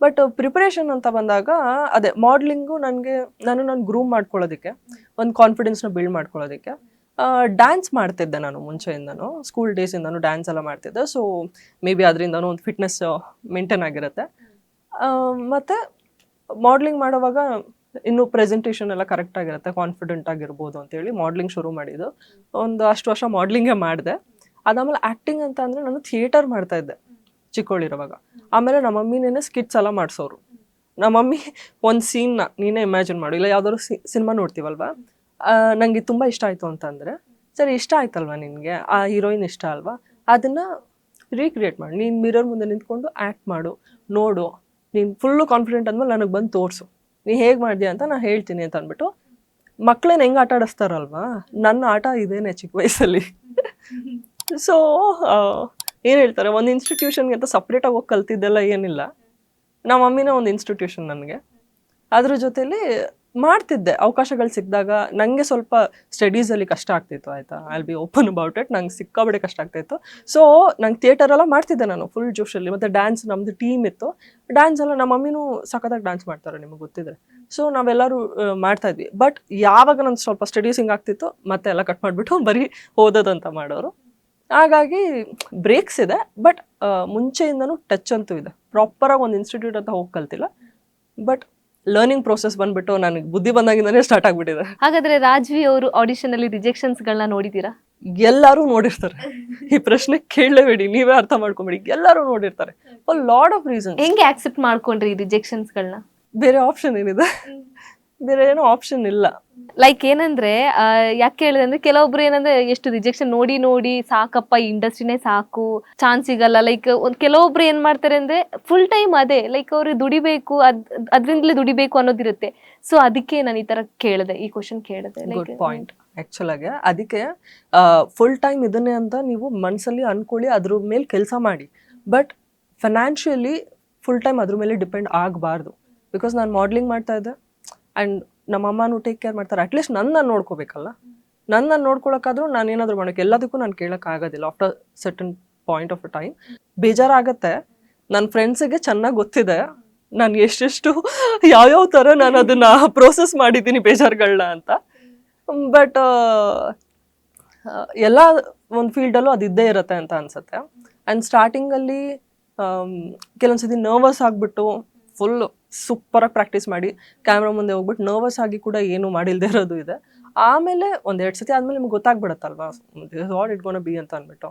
ಬಟ್ ಪ್ರಿಪರೇಷನ್ ಅಂತ ಬಂದಾಗ ಅದೇ ಮಾಡ್ಲಿಂಗು ನಾನು ಗ್ರೂಮ್ ಮಾಡ್ಕೊಳ್ಳೋದಕ್ಕೆ, ಒಂದು ಕಾನ್ಫಿಡೆನ್ಸ್ನ ಬಿಲ್ಡ್ ಮಾಡ್ಕೊಳ್ಳೋದಕ್ಕೆ ಡ್ಯಾನ್ಸ್ ಮಾಡ್ತಿದ್ದೆ ನಾನು ಮುಂಚೆಯಿಂದನೂ. ಸ್ಕೂಲ್ ಡೇಸಿಂದನೂ ಡ್ಯಾನ್ಸ್ ಎಲ್ಲ ಮಾಡ್ತಿದ್ದೆ. ಸೊ ಮೇ ಬಿ ಅದರಿಂದನೂ ಒಂದು ಫಿಟ್ನೆಸ್ ಮೇಂಟೈನ್ ಆಗಿರುತ್ತೆ. ಮತ್ತು ಮಾಡ್ಲಿಂಗ್ ಮಾಡೋವಾಗ ಇನ್ನೂ ಪ್ರೆಸೆಂಟೇಷನ್ ಎಲ್ಲ ಕರೆಕ್ಟ್ ಆಗಿರುತ್ತೆ, ಕಾನ್ಫಿಡೆಂಟ್ ಆಗಿರ್ಬೋದು ಅಂತೇಳಿ ಮಾಡ್ಲಿಂಗ್ ಶುರು ಮಾಡಿದ್ದು. ಒಂದು ಅಷ್ಟು ವರ್ಷ ಮಾಡ್ಲಿಂಗೇ ಮಾಡಿದೆ. ಅದಾದಮೇಲೆ ಆ್ಯಕ್ಟಿಂಗ್ ಅಂತ ಅಂದರೆ ನಾನು ಥಿಯೇಟರ್ ಮಾಡ್ತಾ ಇದ್ದೆ ಚಿಕ್ಕವಳಿರುವಾಗ. ಆಮೇಲೆ ನಮ್ಮ ಮಮ್ಮಿನೇ ಸ್ಕಿಟ್ಸ್ ಎಲ್ಲ ಮಾಡಿಸೋರು. ನಮ್ಮ ಮಮ್ಮಿ ಒಂದು ಸೀನ್ನ ನೀನೇ ಇಮ್ಯಾಜಿನ್ ಮಾಡು, ಇಲ್ಲ ಯಾವ್ದಾದ್ರು ಸಿನಿಮಾ ನೋಡ್ತೀವಲ್ವಾ, ನನಗೆ ತುಂಬ ಇಷ್ಟ ಆಯಿತು ಅಂತಂದರೆ, ಸರಿ ಇಷ್ಟ ಆಯ್ತಲ್ವಾ ನಿನಗೆ, ಆ ಹೀರೋಯಿನ್ ಇಷ್ಟ ಅಲ್ವಾ, ಅದನ್ನು ರೀಕ್ರಿಯೇಟ್ ಮಾಡಿ, ನೀನು ಮಿರರ್ ಮುಂದೆ ನಿಂತ್ಕೊಂಡು ಆ್ಯಕ್ಟ್ ಮಾಡು, ನೋಡು, ನೀನು ಫುಲ್ಲು ಕಾನ್ಫಿಡೆಂಟ್ ಅಂದಮೇಲೆ ನನಗೆ ಬಂದು ತೋರಿಸು, ನೀ ಹೇಗೆ ಮಾಡಿದ್ಯಾ ಅಂತ ನಾನು ಹೇಳ್ತೀನಿ ಅಂತ ಅಂದ್ಬಿಟ್ಟು. ಮಕ್ಕಳೇನು ಹೆಂಗೆ ಆಟ ಆಡಿಸ್ತಾರಲ್ವಾ, ನನ್ನ ಆಟ ಇದೇನೆ ಚಿಕ್ಕ ವಯಸ್ಸಲ್ಲಿ. ಸೊ ಏನು ಹೇಳ್ತಾರೆ, ಒಂದು ಇನ್ಸ್ಟಿಟ್ಯೂಷನ್ಗೆ ಅಂತ ಸಪ್ರೇಟಾಗಿ ಹೋಗಿ ಕಲ್ತಿದ್ದೆಲ್ಲ ಏನಿಲ್ಲ. ನಮ್ಮ ಮಮ್ಮಿನ ಒಂದು ಇನ್ಸ್ಟಿಟ್ಯೂಷನ್ ನನಗೆ. ಅದ್ರ ಜೊತೆಲಿ ಮಾಡ್ತಿದ್ದೆ ಅವಕಾಶಗಳು ಸಿಕ್ಕಿದಾಗ. ನನಗೆ ಸ್ವಲ್ಪ ಸ್ಟಡೀಸಲ್ಲಿ ಕಷ್ಟ ಆಗ್ತಿತ್ತು, ಆಯಿತಾ, I will B open about it. ನಂಗೆ ಸಿಕ್ಕಾಬಡೆ ಕಷ್ಟ ಆಗ್ತಾಯಿತ್ತು. ಸೊ ನಂಗೆ ಥಿಯೇಟರೆಲ್ಲ ಮಾಡ್ತಿದ್ದೆ ನಾನು ಫುಲ್ ಜೋಶಲ್ಲಿ. ಮತ್ತು ಡ್ಯಾನ್ಸ್ ನಮ್ಮದು ಟೀಮ್ ಇತ್ತು. ಡ್ಯಾನ್ಸ್ ಎಲ್ಲ ನಮ್ಮ ಮಮ್ಮಿನೂ ಸಖತ್ತಾಗಿ ಡ್ಯಾನ್ಸ್ ಮಾಡ್ತಾರೆ, ನಿಮಗೆ ಗೊತ್ತಿದ್ರೆ. ಸೊ ನಾವೆಲ್ಲರೂ ಮಾಡ್ತಾಯಿದ್ವಿ. ಬಟ್ ಯಾವಾಗ ನಾನು ಸ್ವಲ್ಪ ಸ್ಟಡೀಸ್ ಹಿಂಗೆ ಆಗ್ತಿತ್ತು, ಮತ್ತೆ ಎಲ್ಲ ಕಟ್ ಮಾಡಿಬಿಟ್ಟು ಬರೀ ಓದೋದಂತ ಮಾಡೋರು. ಹಾಗಾಗಿ ಬ್ರೇಕ್ಸ್ ಇದೆ, ಬಟ್ ಮುಂಚೆಯಿಂದನೂ ಟಚ್ ಅಂತೂ ಇದೆ. ಪ್ರಾಪರಾಗಿ ಒಂದು ಇನ್ಸ್ಟಿಟ್ಯೂಟ್ ಅಂತ ಹೋಗಿ ಕಲ್ತಿಲ್ಲ, ಬಟ್ ಲರ್ನಿಂಗ್ ಪ್ರೋಸೆಸ್ ಬಂದ್ಬಿಟ್ಟು ನನಗೆ ಬುದ್ಧಿ ಬಂದಾಗಿಂದನೇ ಸ್ಟಾರ್ಟ್ ಆಗ್ಬಿಟ್ಟಿದೆ. ಹಾಗಾದ್ರೆ ರಾಜ್ವಿ ಅವರು ಆಡಿಷನ್ ಅಲ್ಲಿ ರಿಜೆಕ್ಷನ್ಸ್ಗಳನ್ನ ನೋಡಿದ್ದೀರಾ? ಎಲ್ಲರೂ ನೋಡಿರ್ತಾರೆ. ಈ ಪ್ರಶ್ನೆ ಕೇಳಲೇಬೇಡಿ, ನೀವೇ ಅರ್ಥ ಮಾಡ್ಕೊಂಬೇಡಿ, ಎಲ್ಲರೂ ನೋಡಿರ್ತಾರೆ. Lot of reason. ಹೆಂಗೆ ಆಕ್ಸೆಪ್ಟ್ ಮಾಡ್ಕೊಂಡ್ರಿ ಈ ರಿಜೆಕ್ಷನ್ಸ್ಗಳನ್ನ? ಬೇರೆ ಆಪ್ಷನ್ ಏನಿದೆ? ಬೇರೆ ಏನೋ ಆಪ್ಷನ್ ಇಲ್ಲ. ಲೈಕ್ ಏನಂದ್ರೆ ಯಾಕೆ ಹೇಳಿದೆ ಅಂದ್ರೆ, ಕೆಲವೊಬ್ರು ಏನಂದ್ರೆ ಎಷ್ಟು ರಿಜೆಕ್ಷನ್ ನೋಡಿ ಸಾಕಪ್ಪ, ಇಂಡಸ್ಟ್ರಿನೇ ಸಾಕು, ಚಾನ್ಸ್ ಸಿಗಲ್ಲ. ಲೈಕ್ ಕೆಲವೊಬ್ರು ಏನ್ ಮಾಡ್ತಾರೆ ಅಂದ್ರೆ ಫುಲ್ ಟೈಮ್ ಅದೇ, ಲೈಕ್ ಅವ್ರಿಗೆ ದುಡಿಬೇಕು, ಅದ್ರಿಂದಲೇ ದುಡಿಬೇಕು ಅನ್ನೋದಿರುತ್ತೆ. ಸೊ ಅದಕ್ಕೆ ನಾನು ಈ ತರ ಕೇಳಿದೆ, ಈ ಕ್ವಶನ್ ಕೇಳಿದೆ. Good point. ಆಕ್ಚುಲ್ ಆಗಿ ಅದಕ್ಕೆ ಫುಲ್ ಟೈಮ್ ಇದನ್ನೇ ಅಂತ ನೀವು ಮನಸ್ಸಲ್ಲಿ ಅನ್ಕೊಳ್ಳಿ, ಅದ್ರ ಮೇಲೆ ಕೆಲಸ ಮಾಡಿ. ಬಟ್ ಫೈನಾನ್ಷಿಯಲಿ ಫುಲ್ ಟೈಮ್ ಅದ್ರ ಮೇಲೆ ಡಿಪೆಂಡ್ ಆಗಬಾರ್ದು. ಬಿಕಾಸ್ ನಾನು ಮಾಡ್ಲಿಂಗ್ ಮಾಡ್ತಾ ಇದ್ದೆ, ಆ್ಯಂಡ್ ನಮ್ಮ ಅಮ್ಮನೂ ಟೇಕ್ ಕೇರ್ ಮಾಡ್ತಾರೆ. ಅಟ್ಲೀಸ್ಟ್ ನನ್ನ ನೋಡ್ಕೋಬೇಕಲ್ಲ. ನನ್ನ ನೋಡ್ಕೊಳಕ್ಕಾದ್ರೂ ನಾನು ಏನಾದರೂ ಮಾಡೋಕ್ಕೆ, ಎಲ್ಲದಕ್ಕೂ ನಾನು ಕೇಳೋಕ್ಕಾಗೋದಿಲ್ಲ. After certain point of a time ಬೇಜಾರಾಗತ್ತೆ. ನನ್ನ ಫ್ರೆಂಡ್ಸಿಗೆ ಚೆನ್ನಾಗಿ ಗೊತ್ತಿದೆ ನಾನು ಎಷ್ಟೆಷ್ಟು ಯಾವ್ಯಾವ ಥರ ನಾನು ಅದನ್ನು ಪ್ರೋಸೆಸ್ ಮಾಡಿದ್ದೀನಿ ಬೇಜಾರುಗಳನ್ನ ಅಂತ. ಬಟ್ ಎಲ್ಲ ಒಂದು ಫೀಲ್ಡಲ್ಲೂ ಅದು ಇದ್ದೇ ಇರುತ್ತೆ ಅಂತ ಅನಿಸುತ್ತೆ. ಆ್ಯಂಡ್ ಸ್ಟಾರ್ಟಿಂಗಲ್ಲಿ ಕೆಲವೊಂದ್ಸತಿ ನರ್ವಸ್ ಆಗಿಬಿಟ್ಟು ಫುಲ್ ಸೂಪರಾಗಿ ಪ್ರಾಕ್ಟೀಸ್ ಮಾಡಿ ಕ್ಯಾಮ್ರಾ ಮುಂದೆ ಹೋಗ್ಬಿಟ್ಟು ನರ್ವಸ್ ಆಗಿ ಕೂಡ ಏನು ಮಾಡಿಲ್ದೇ ಇರೋದು ಇದೆ. ಆಮೇಲೆ ಒಂದೆರಡು ಸತಿ ಆದಮೇಲೆ ನಿಮ್ಗೆ ಗೊತ್ತಾಗ್ಬಿಡುತ್ತಲ್ವಾ, ವಾಟ್ ಇಟ್ ಗೋನ ಬಿ ಅಂತ ಅಂದ್ಬಿಟ್ಟು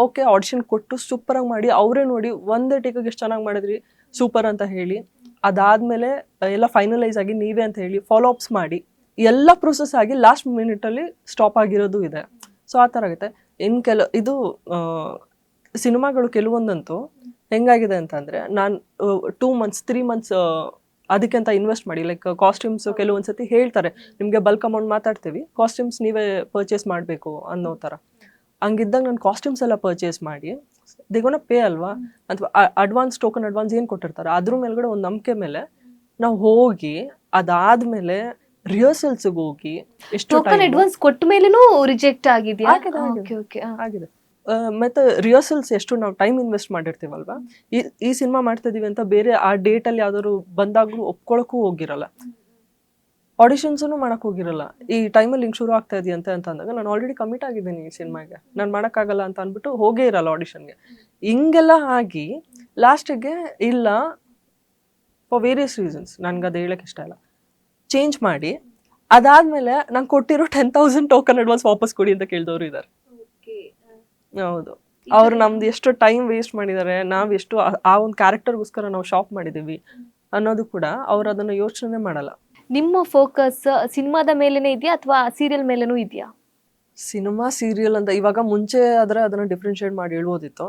ಓಕೆ ಆಡಿಷನ್ ಕೊಟ್ಟು ಸೂಪರಾಗಿ ಮಾಡಿ, ಅವರೇ ನೋಡಿ ಒಂದೇ ಟೇಕಿಗೆ ಎಷ್ಟು ಚೆನ್ನಾಗಿ ಮಾಡಿದ್ರಿ, ಸೂಪರ್ ಅಂತ ಹೇಳಿ, ಅದಾದಮೇಲೆ ಎಲ್ಲ ಫೈನಲೈಸ್ ಆಗಿ ನೀವೇ ಅಂತ ಹೇಳಿ ಫಾಲೋ ಅಪ್ಸ್ ಮಾಡಿ ಎಲ್ಲ ಪ್ರೊಸೆಸ್ ಆಗಿ ಲಾಸ್ಟ್ ಮಿನಿಟಲ್ಲಿ ಸ್ಟಾಪ್ ಆಗಿರೋದು ಇದೆ. ಸೊ ಆ ಥರ ಆಗುತ್ತೆ. ಇನ್ನು ಇದು ಸಿನಿಮಾಗಳು ಕೆಲವೊಂದಂತೂ ಹೆಂಗಾಗಿದೆ ಅಂತಂದರೆ, ನಾನು 2 months 3 months ಅದಕ್ಕೆಂತ ಇನ್ವೆಸ್ಟ್ ಮಾಡಿ, ಲೈಕ್ ಕಾಸ್ಟ್ಯೂಮ್ಸ್ ಕೆಲವೊಂದ್ಸತಿ ಹೇಳ್ತಾರೆ ನಿಮಗೆ ಬಲ್ಕ್ ಅಮೌಂಟ್ ಮಾತಾಡ್ತೀವಿ, ಕಾಸ್ಟ್ಯೂಮ್ಸ್ ನೀವೇ ಪರ್ಚೇಸ್ ಮಾಡಬೇಕು ಅನ್ನೋ ಥರ. ಹಂಗಿದ್ದಾಗ ನಾನು ಕಾಸ್ಟ್ಯೂಮ್ಸ್ ಎಲ್ಲ ಪರ್ಚೇಸ್ ಮಾಡಿ ದೇಗೋನ ಪೇ ಅಲ್ವಾ, ಅಥವಾ ಅಡ್ವಾನ್ಸ್ ಏನು ಕೊಟ್ಟಿರ್ತಾರೆ ಅದ್ರ ಮೇಲ್ಗಡೆ ಒಂದು ನಂಬಿಕೆ ಮೇಲೆ ನಾವು ಹೋಗಿ ಅದಾದ್ಮೇಲೆ ರಿಹರ್ಸಲ್ಸ್ಗೆ ಹೋಗಿ ಎಷ್ಟು ಟೋಕನ್ ಅಡ್ವಾನ್ಸ್ ಕೊಟ್ಟ ಮೇಲೇನೂ ರಿಜೆಕ್ಟ್ ಆಗಿದೆಯಾ? ಆಗಿದೆ. ಮತ್ತೆ ರಿಹರ್ಸಲ್ಸ್ ಎಷ್ಟು ನಾವು ಟೈಮ್ ಇನ್ವೆಸ್ಟ್ ಮಾಡಿರ್ತೀವಲ್ವಾ, ಈ ಸಿನಿಮಾ ಮಾಡ್ತಾ ಇದೀವಿ ಅಂತ ಬೇರೆ ಆ ಡೇಟ್ ಅಲ್ಲಿ ಯಾವ್ದಾದ್ರು ಬಂದಾಗ್ಲೂ ಒಪ್ಕೊಳಕ್ಕೂ ಹೋಗಿರಲ್ಲ, ಆಡಿಷನ್ಸೂ ಮಾಡಕ್ ಹೋಗಿರಲ್ಲ. ಈ ಟೈಮಲ್ಲಿ ಹಿಂಗ್ ಶುರು ಆಗ್ತಾ ಇದೆಯಂತೆ ಅಂತ ಅಂದಾಗ ನಾನು ಆಲ್ರೆಡಿ ಕಮಿಟ್ ಆಗಿದ್ದೀನಿ ಈ ಸಿನಿಮಾಗೆ, ನಾನು ಮಾಡೋಕ್ಕಾಗಲ್ಲ ಅಂತ ಅಂದ್ಬಿಟ್ಟು ಹೋಗೇ ಇರಲ್ಲ ಆಡಿಷನ್ಗೆ. ಹಿಂಗೆಲ್ಲ ಆಗಿ ಲಾಸ್ಟಿಗೆ ಇಲ್ಲ ಫಾರ್ ವೇರಿಯಸ್ ರೀಸನ್ಸ್, ನನ್ಗೆ ಅದು ಹೇಳಕ್ ಇಷ್ಟ ಇಲ್ಲ, ಚೇಂಜ್ ಮಾಡಿ ಅದಾದ್ಮೇಲೆ ನಂಗೆ ಕೊಟ್ಟಿರೋ 10,000 ಟೋಕನ್ ಅಡ್ವಾನ್ಸ್ ವಾಪಸ್ ಕೊಡಿ ಅಂತ ಕೇಳಿದವರು ಇದ್ದಾರೆ. ಹೌದು, ಅವ್ರು ನಮ್ದು ಎಷ್ಟು ಟೈಮ್ ವೇಸ್ಟ್ ಮಾಡಿದ್ದಾರೆ, ನಾವ್ ಎಷ್ಟು ಆ ಒಂದು ಕ್ಯಾರೆಕ್ಟರ್ಗೋಸ್ಕರ ನಾವು ಶಾಪ್ ಮಾಡಿದೀವಿ ಅನ್ನೋದು ಕೂಡ ಅವ್ರು ಅದನ್ನ ಯೋಚನೆ ಮಾಡಲ್ಲ. ನಿಮ್ಮ ಫೋಕಸ್ ಸಿನಿಮಾದ ಮೇಲೇನೆ ಇದೆಯಾ ಅಥವಾ ಸೀರಿಯಲ್ ಮೇಲೇನೂ ಇದೆಯಾ? ಸಿನಿಮಾ ಸೀರಿಯಲ್ ಅಂತ ಇವಾಗ ಮುಂಚೆ ಆದ್ರೆ ಅದನ್ನ ಡಿಫ್ರೆನ್ಶಿಯೇಟ್ ಮಾಡಿ ಹೇಳ್ಬೋದಿತ್ತು,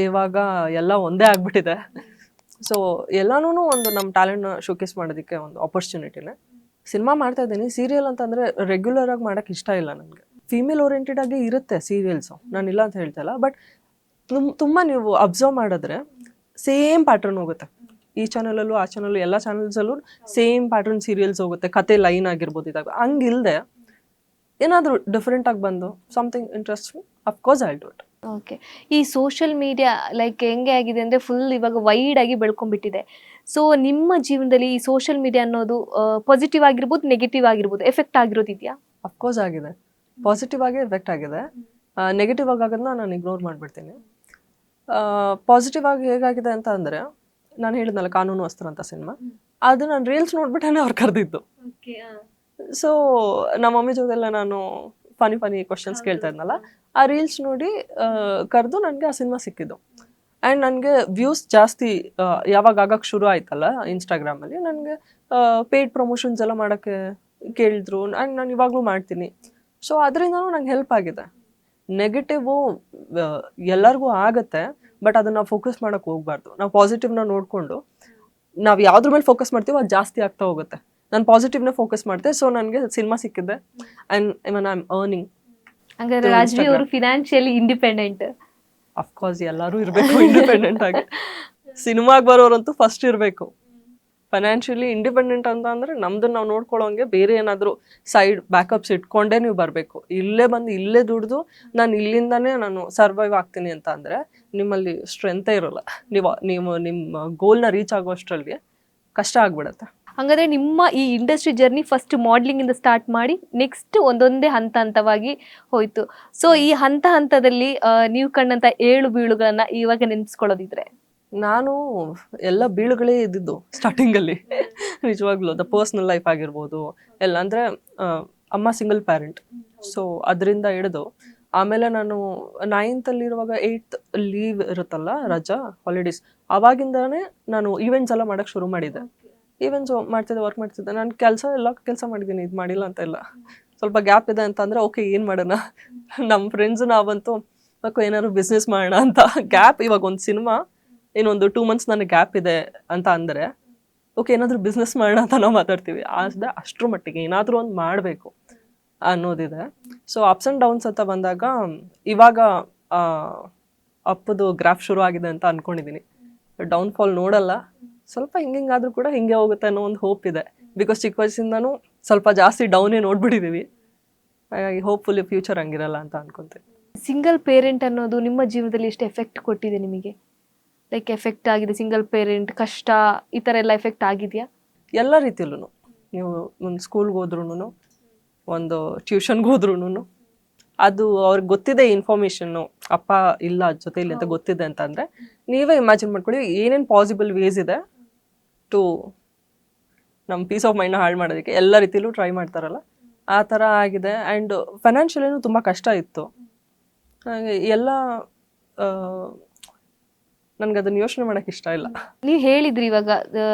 ಇವಾಗ ಎಲ್ಲ ಒಂದೇ ಆಗ್ಬಿಟ್ಟಿದೆ. ಸೊ ಎಲ್ಲಾನು ಒಂದು ನಮ್ಮ ಟ್ಯಾಲೆಂಟ್ನ ಶೋಕೇಸ್ ಮಾಡೋದಕ್ಕೆ ಒಂದು ಆಪರ್ಚುನಿಟಿನೇ. ಸಿನಿಮಾ ಮಾಡ್ತಾ ಇದ್ದೀನಿ, ಸೀರಿಯಲ್ ಅಂತಂದರೆ ರೆಗ್ಯುಲರ್ ಆಗಿ ಮಾಡೋಕ್ಕೆ ಇಷ್ಟ ಇಲ್ಲ ನನಗೆ. ಫೀಮೇಲ್ ಓರಿಯೆಂಟೆಡ್ ಆಗಿ ಇರುತ್ತೆ ಸೀರಿಯಲ್ಸು, ನಾನು ಇಲ್ಲ ಅಂತ ಹೇಳ್ತಾ ಇಲ್ಲ, ಬಟ್ ತುಂಬ ನೀವು ಅಬ್ಸರ್ವ್ ಮಾಡಿದ್ರೆ ಸೇಮ್ ಪ್ಯಾಟ್ರನ್ ಹೋಗುತ್ತೆ. ಈ ಚಾನಲಲ್ಲೂ ಆ ಚಾನಲ್ಲು ಎಲ್ಲ ಚಾನಲ್ಸಲ್ಲೂ ಸೇಮ್ ಪ್ಯಾಟ್ರನ್ ಸೀರಿಯಲ್ಸ್ ಹೋಗುತ್ತೆ, ಕತೆ ಲೈನ್ ಆಗಿರ್ಬೋದು. ಇದಾಗ ಹಂಗಿಲ್ಲದೆ ಏನಾದರೂ ಡಿಫ್ರೆಂಟಾಗಿ ಬಂದು something interesting, of course I do it. Okay, ಈ ಸೋಷಿಯಲ್ ಮೀಡಿಯಾ ಲೈಕ್ ಹೆಂಗೆ ಆಗಿದೆ ಅಂದರೆ ಫುಲ್ ಇವಾಗ ವೈಡ್ ಆಗಿ ಬೆಳ್ಕೊಂಡ್ಬಿಟ್ಟಿದೆ. ಸೊ ನಿಮ್ಮ ಜೀವನದಲ್ಲಿ ಈ ಸೋಷಿಯಲ್ ಮೀಡಿಯಾ ಅನ್ನೋದು ಪಾಸಿಟಿವ್ ಆಗಿರ್ಬೋದು, ನೆಗೆಟಿವ್ ಆಗಿರ್ಬೋದು, ಎಫೆಕ್ಟ್ ಆಗಿರೋದು ಇದೆಯಾ? ಅಫ್ಕೋರ್ಸ್ ಆಗಿದೆ, ಪಾಸಿಟಿವ್ ಆಗಿ ಎಫೆಕ್ಟ್ ಆಗಿದೆ. ನೆಗೆಟಿವ್ ಆಗೋದನ್ನ ನಾನು ಇಗ್ನೋರ್ ಮಾಡಿಬಿಡ್ತೀನಿ. ಪಾಸಿಟಿವ್ ಆಗಿ ಹೇಗಾಗಿದೆ ಅಂತ ಅಂದರೆ, ನಾನು ಹೇಳಿದ್ನಲ್ಲ ಕಾನೂನು ಅಸ್ತ್ರ ಅಂತ ಸಿನಿಮಾ, ಅದು ನಾನು ರೀಲ್ಸ್ ನೋಡ್ಬಿಟ್ಟೇ ಅವ್ರು ಕರೆದಿದ್ದು. ಸೊ ನಮ್ಮ ಮಮ್ಮಿ ಜೊತೆಲ್ಲ ನಾನು ಫನಿ ಕ್ವಶನ್ಸ್ ಕೇಳ್ತಾ ಇದ್ನಲ್ಲ, ಆ ರೀಲ್ಸ್ ನೋಡಿ ಕರೆದು ನನಗೆ ಆ ಸಿನಿಮಾ ಸಿಕ್ಕಿದ್ದು. ಆ್ಯಂಡ್ ನನಗೆ ವ್ಯೂಸ್ ಜಾಸ್ತಿ ಯಾವಾಗ ಆಗಕ್ಕೆ ಶುರು ಆಯ್ತಲ್ಲ ಇನ್ಸ್ಟಾಗ್ರಾಮಲ್ಲಿ, ನನಗೆ ಪೇಯ್ಡ್ ಪ್ರಮೋಷನ್ಸ್ ಎಲ್ಲ ಮಾಡೋಕ್ಕೆ ಕೇಳಿದ್ರು. ಆ್ಯಂಡ್ ನಾನು ಇವಾಗಲೂ ಮಾಡ್ತೀನಿ. ಸೊ ಅದರಿಂದನೂ ನಂಗೆ ಹೆಲ್ಪ್ ಆಗಿದೆ. ನೆಗೆಟಿವು ಎಲ್ಲರಿಗೂ ಆಗುತ್ತೆ, ಬಟ್ ಅದನ್ನು ನಾವು ಫೋಕಸ್ ಮಾಡೋಕ್ಕೆ ಹೋಗ್ಬಾರ್ದು. ನಾವು ಪಾಸಿಟಿವ್ನ ನೋಡಿಕೊಂಡು ನಾವು ಯಾವುದ್ರ ಮೇಲೆ ಫೋಕಸ್ ಮಾಡ್ತೀವೋ ಅದು ಜಾಸ್ತಿ ಆಗ್ತಾ ಹೋಗುತ್ತೆ. ನಾನು ಪಾಸಿಟಿವ್ನ ಫೋಕಸ್ ಮಾಡ್ತೆ, ಸೊ ನನಗೆ ಸಿನಿಮಾ ಸಿಕ್ಕಿದೆ. And I am earning. ಹಂಗಾದ್ರೆ ರಾಜ್ವಿ ಅವರು ಫಿನಾನ್ಷಿಯಲಿ ಇಂಡಿಪೆಂಡೆಂಟ್. ಅಫ್ಕೋರ್ಸ್ ಎಲ್ಲರೂ ಇರಬೇಕು ಇಂಡಿಪೆಂಡೆಂಟ್ ಆಗಿ. ಸಿನಿಮಾಗೆ ಬರೋರಂತೂ ಫಸ್ಟ್ ಇರಬೇಕು ಫೈನಾನ್ಷಿಯಲಿ ಇಂಡಿಪೆಂಡೆಂಟ್ ಅಂತ. ಅಂದರೆ ನಮ್ದನ್ನ ನಾವು ನೋಡ್ಕೊಳ್ಳೋಂಗೆ ಬೇರೆ ಏನಾದರೂ ಸೈಡ್ ಬ್ಯಾಕಪ್ಸ್ ಇಟ್ಕೊಂಡೇ ನೀವು ಬರಬೇಕು. ಇಲ್ಲೇ ಬಂದು ಇಲ್ಲೇ ದುಡ್ದು ನಾನು ಇಲ್ಲಿಂದಾನೇ ನಾನು ಸರ್ವೈವ್ ಆಗ್ತೀನಿ ಅಂತ ಅಂದರೆ ನಿಮ್ಮಲ್ಲಿ ಸ್ಟ್ರೆಂತೇ ಇರೋಲ್ಲ. ನಿಮ್ಮ ಗೋಲ್ನ ರೀಚ್ ಆಗೋಷ್ಟರಲ್ಲಿ ಕಷ್ಟ ಆಗ್ಬಿಡತ್ತೆ. ಹಾಗಾದ್ರೆ ನಿಮ್ಮ ಈ ಇಂಡಸ್ಟ್ರಿ ಜರ್ನಿ ಫಸ್ಟ್ ಮಾಡ್ಲಿಂಗ್ ಇಂದ ಸ್ಟಾರ್ಟ್ ಮಾಡಿ ನೆಕ್ಸ್ಟ್ ಒಂದೊಂದೇ ಹಂತವಾಗಿ ಹೋಯ್ತು. ಸೊ ಈ ಹಂತದಲ್ಲಿ ನೀವು ಕಂಡಂತ ಏಳು ಬೀಳುಗಳನ್ನ ಇವಾಗ ನೆನ್ಪಿಸ್ಕೊಳ್ಳೋದಿದ್ರೆ? ನಾನು ಎಲ್ಲ ಬೀಳುಗಳೇ ಇದ್ದಿದ್ದು ಸ್ಟಾರ್ಟಿಂಗಲ್ಲಿ, ನಿಜವಾಗ್ಲೂ. ದ ಪರ್ಸ್ನಲ್ ಲೈಫ್ ಆಗಿರ್ಬೋದು ಎಲ್ಲ. ಅಂದರೆ ಅಮ್ಮ ಸಿಂಗಲ್ ಪ್ಯಾರೆಂಟ್, ಸೊ ಅದರಿಂದ ಹಿಡಿದು ಆಮೇಲೆ ನಾನು 9th ಅಲ್ಲಿರುವಾಗ 8th ಲೀವ್ ಇರುತ್ತಲ್ಲ, ರಜಾ ಹಾಲಿಡೇಸ್, ಅವಾಗಿಂದಾನೇ ನಾನು ಈವೆಂಟ್ಸ್ ಎಲ್ಲ ಮಾಡೋಕ್ಕೆ ಶುರು ಮಾಡಿದ್ದೆ. ಈವೆಂಟ್ಸ್ ಮಾಡ್ತಿದ್ದೆ, ವರ್ಕ್ ಮಾಡ್ತಿದ್ದೆ. ನಾನು ಎಲ್ಲ ಕೆಲಸ ಮಾಡಿದ್ದೀನಿ, ಇದು ಮಾಡಿಲ್ಲ ಅಂತ ಇಲ್ಲ. ಸ್ವಲ್ಪ ಗ್ಯಾಪ್ ಇದೆ ಅಂತ ಅಂದರೆ ಓಕೆ ಏನು ಮಾಡೋಣ, ನಮ್ಮ ಫ್ರೆಂಡ್ಸು ನಾವಂತೂ ಯಾಕೋ ಏನಾದ್ರು ಬಿಸ್ನೆಸ್ ಮಾಡೋಣ ಅಂತ. ಗ್ಯಾಪ್ ಇವಾಗ ಒಂದು ಸಿನಿಮಾ, ಇನ್ನೊಂದು 2 months ನನಗೆ ಗ್ಯಾಪ್ ಇದೆ ಅಂತ ಅಂದರೆ ಓಕೆ ಏನಾದರೂ ಬಿಸ್ನೆಸ್ ಮಾಡೋಣ ಅಂತ ನಾವು ಮಾತಾಡ್ತೀವಿ. ಅಷ್ಟರ ಮಟ್ಟಿಗೆ ಏನಾದರೂ ಒಂದು ಮಾಡಬೇಕು ಅನ್ನೋದಿದೆ. ಸೊ ಅಪ್ಸ್ ಆ್ಯಂಡ್ ಡೌನ್ಸ್ ಅಂತ ಬಂದಾಗ ಇವಾಗ ಅಪ್ಪದು ಗ್ರಾಫ್ ಶುರು ಆಗಿದೆ ಅಂತ ಅಂದ್ಕೊಂಡಿದ್ದೀನಿ. ಡೌನ್ಫಾಲ್ ನೋಡಲ್ಲ, ಸ್ವಲ್ಪ ಹಿಂಗಾದ್ರೂ ಕೂಡ ಹಿಂಗೆ ಹೋಗುತ್ತೆ ಅನ್ನೋ ಒಂದು ಹೋಪ್ ಇದೆ. ಬಿಕಾಸ್ ಚಿಕ್ಕ ವಯಸ್ಸಿಂದನೂ ಸ್ವಲ್ಪ ಜಾಸ್ತಿ ಡೌನೇ ನೋಡ್ಬಿಟ್ಟಿದ್ದೀವಿ, ಹಾಗಾಗಿ ಹೋಪ್ಫುಲಿ ಫ್ಯೂಚರ್ ಹಂಗಿರಲ್ಲ ಅಂತ ಅನ್ಕೊಂತೀನಿ. ಸಿಂಗಲ್ ಪೇರೆಂಟ್ ಅನ್ನೋದು ನಿಮ್ಮ ಜೀವನದಲ್ಲಿ ಎಷ್ಟು ಎಫೆಕ್ಟ್ ಕೊಟ್ಟಿದೆ ನಿಮಗೆ? ಲೈಕ್ ಎಫೆಕ್ಟ್ ಆಗಿದೆ ಸಿಂಗಲ್ ಪೇರೆಂಟ್, ಕಷ್ಟ ಈ ಥರ ಎಲ್ಲ ಎಫೆಕ್ಟ್ ಆಗಿದೆಯಾ? ಎಲ್ಲ ರೀತಿಯಲ್ಲೂ. ನೀವು ಒಂದು ಸ್ಕೂಲ್ಗೆ ಹೋದ್ರೂ, ಒಂದು ಟ್ಯೂಷನ್ಗೆ ಹೋದ್ರೂ, ಅದು ಅವ್ರಿಗೆ ಗೊತ್ತಿದೆ ಇನ್ಫಾರ್ಮೇಷನ್ನು, ಅಪ್ಪ ಇಲ್ಲ ಜೊತೆಯಲ್ಲಿ ಅಂತ ಗೊತ್ತಿದೆ ಅಂತ ಅಂದರೆ ನೀವೇ ಇಮ್ಯಾಜಿನ್ ಮಾಡ್ಕೊಳ್ಳಿ ಏನೇನು ಪಾಸಿಬಲ್ ವೇಸ್ ಇದೆ ಟು ನಮ್ಮ ಪೀಸ್ ಆಫ್ ಮೈಂಡ್ನ ಹಾಳು ಮಾಡೋದಕ್ಕೆ. ಎಲ್ಲ ರೀತಿಯಲ್ಲೂ ಟ್ರೈ ಮಾಡ್ತಾರಲ್ಲ, ಆ ಥರ ಆಗಿದೆ. ಆ್ಯಂಡ್ ಫೈನಾನ್ಷಿಯಲಿನೂ ತುಂಬ ಕಷ್ಟ ಇತ್ತು. ಹಾಗೆ ಎಲ್ಲ ನನಗೆ ಅದನ್ನು ಯೋಚನೆ ಮಾಡೋಕ್ಕೆ ಇಷ್ಟ ಇಲ್ಲ. ನೀವು ಹೇಳಿದ್ರಿ ಇವಾಗ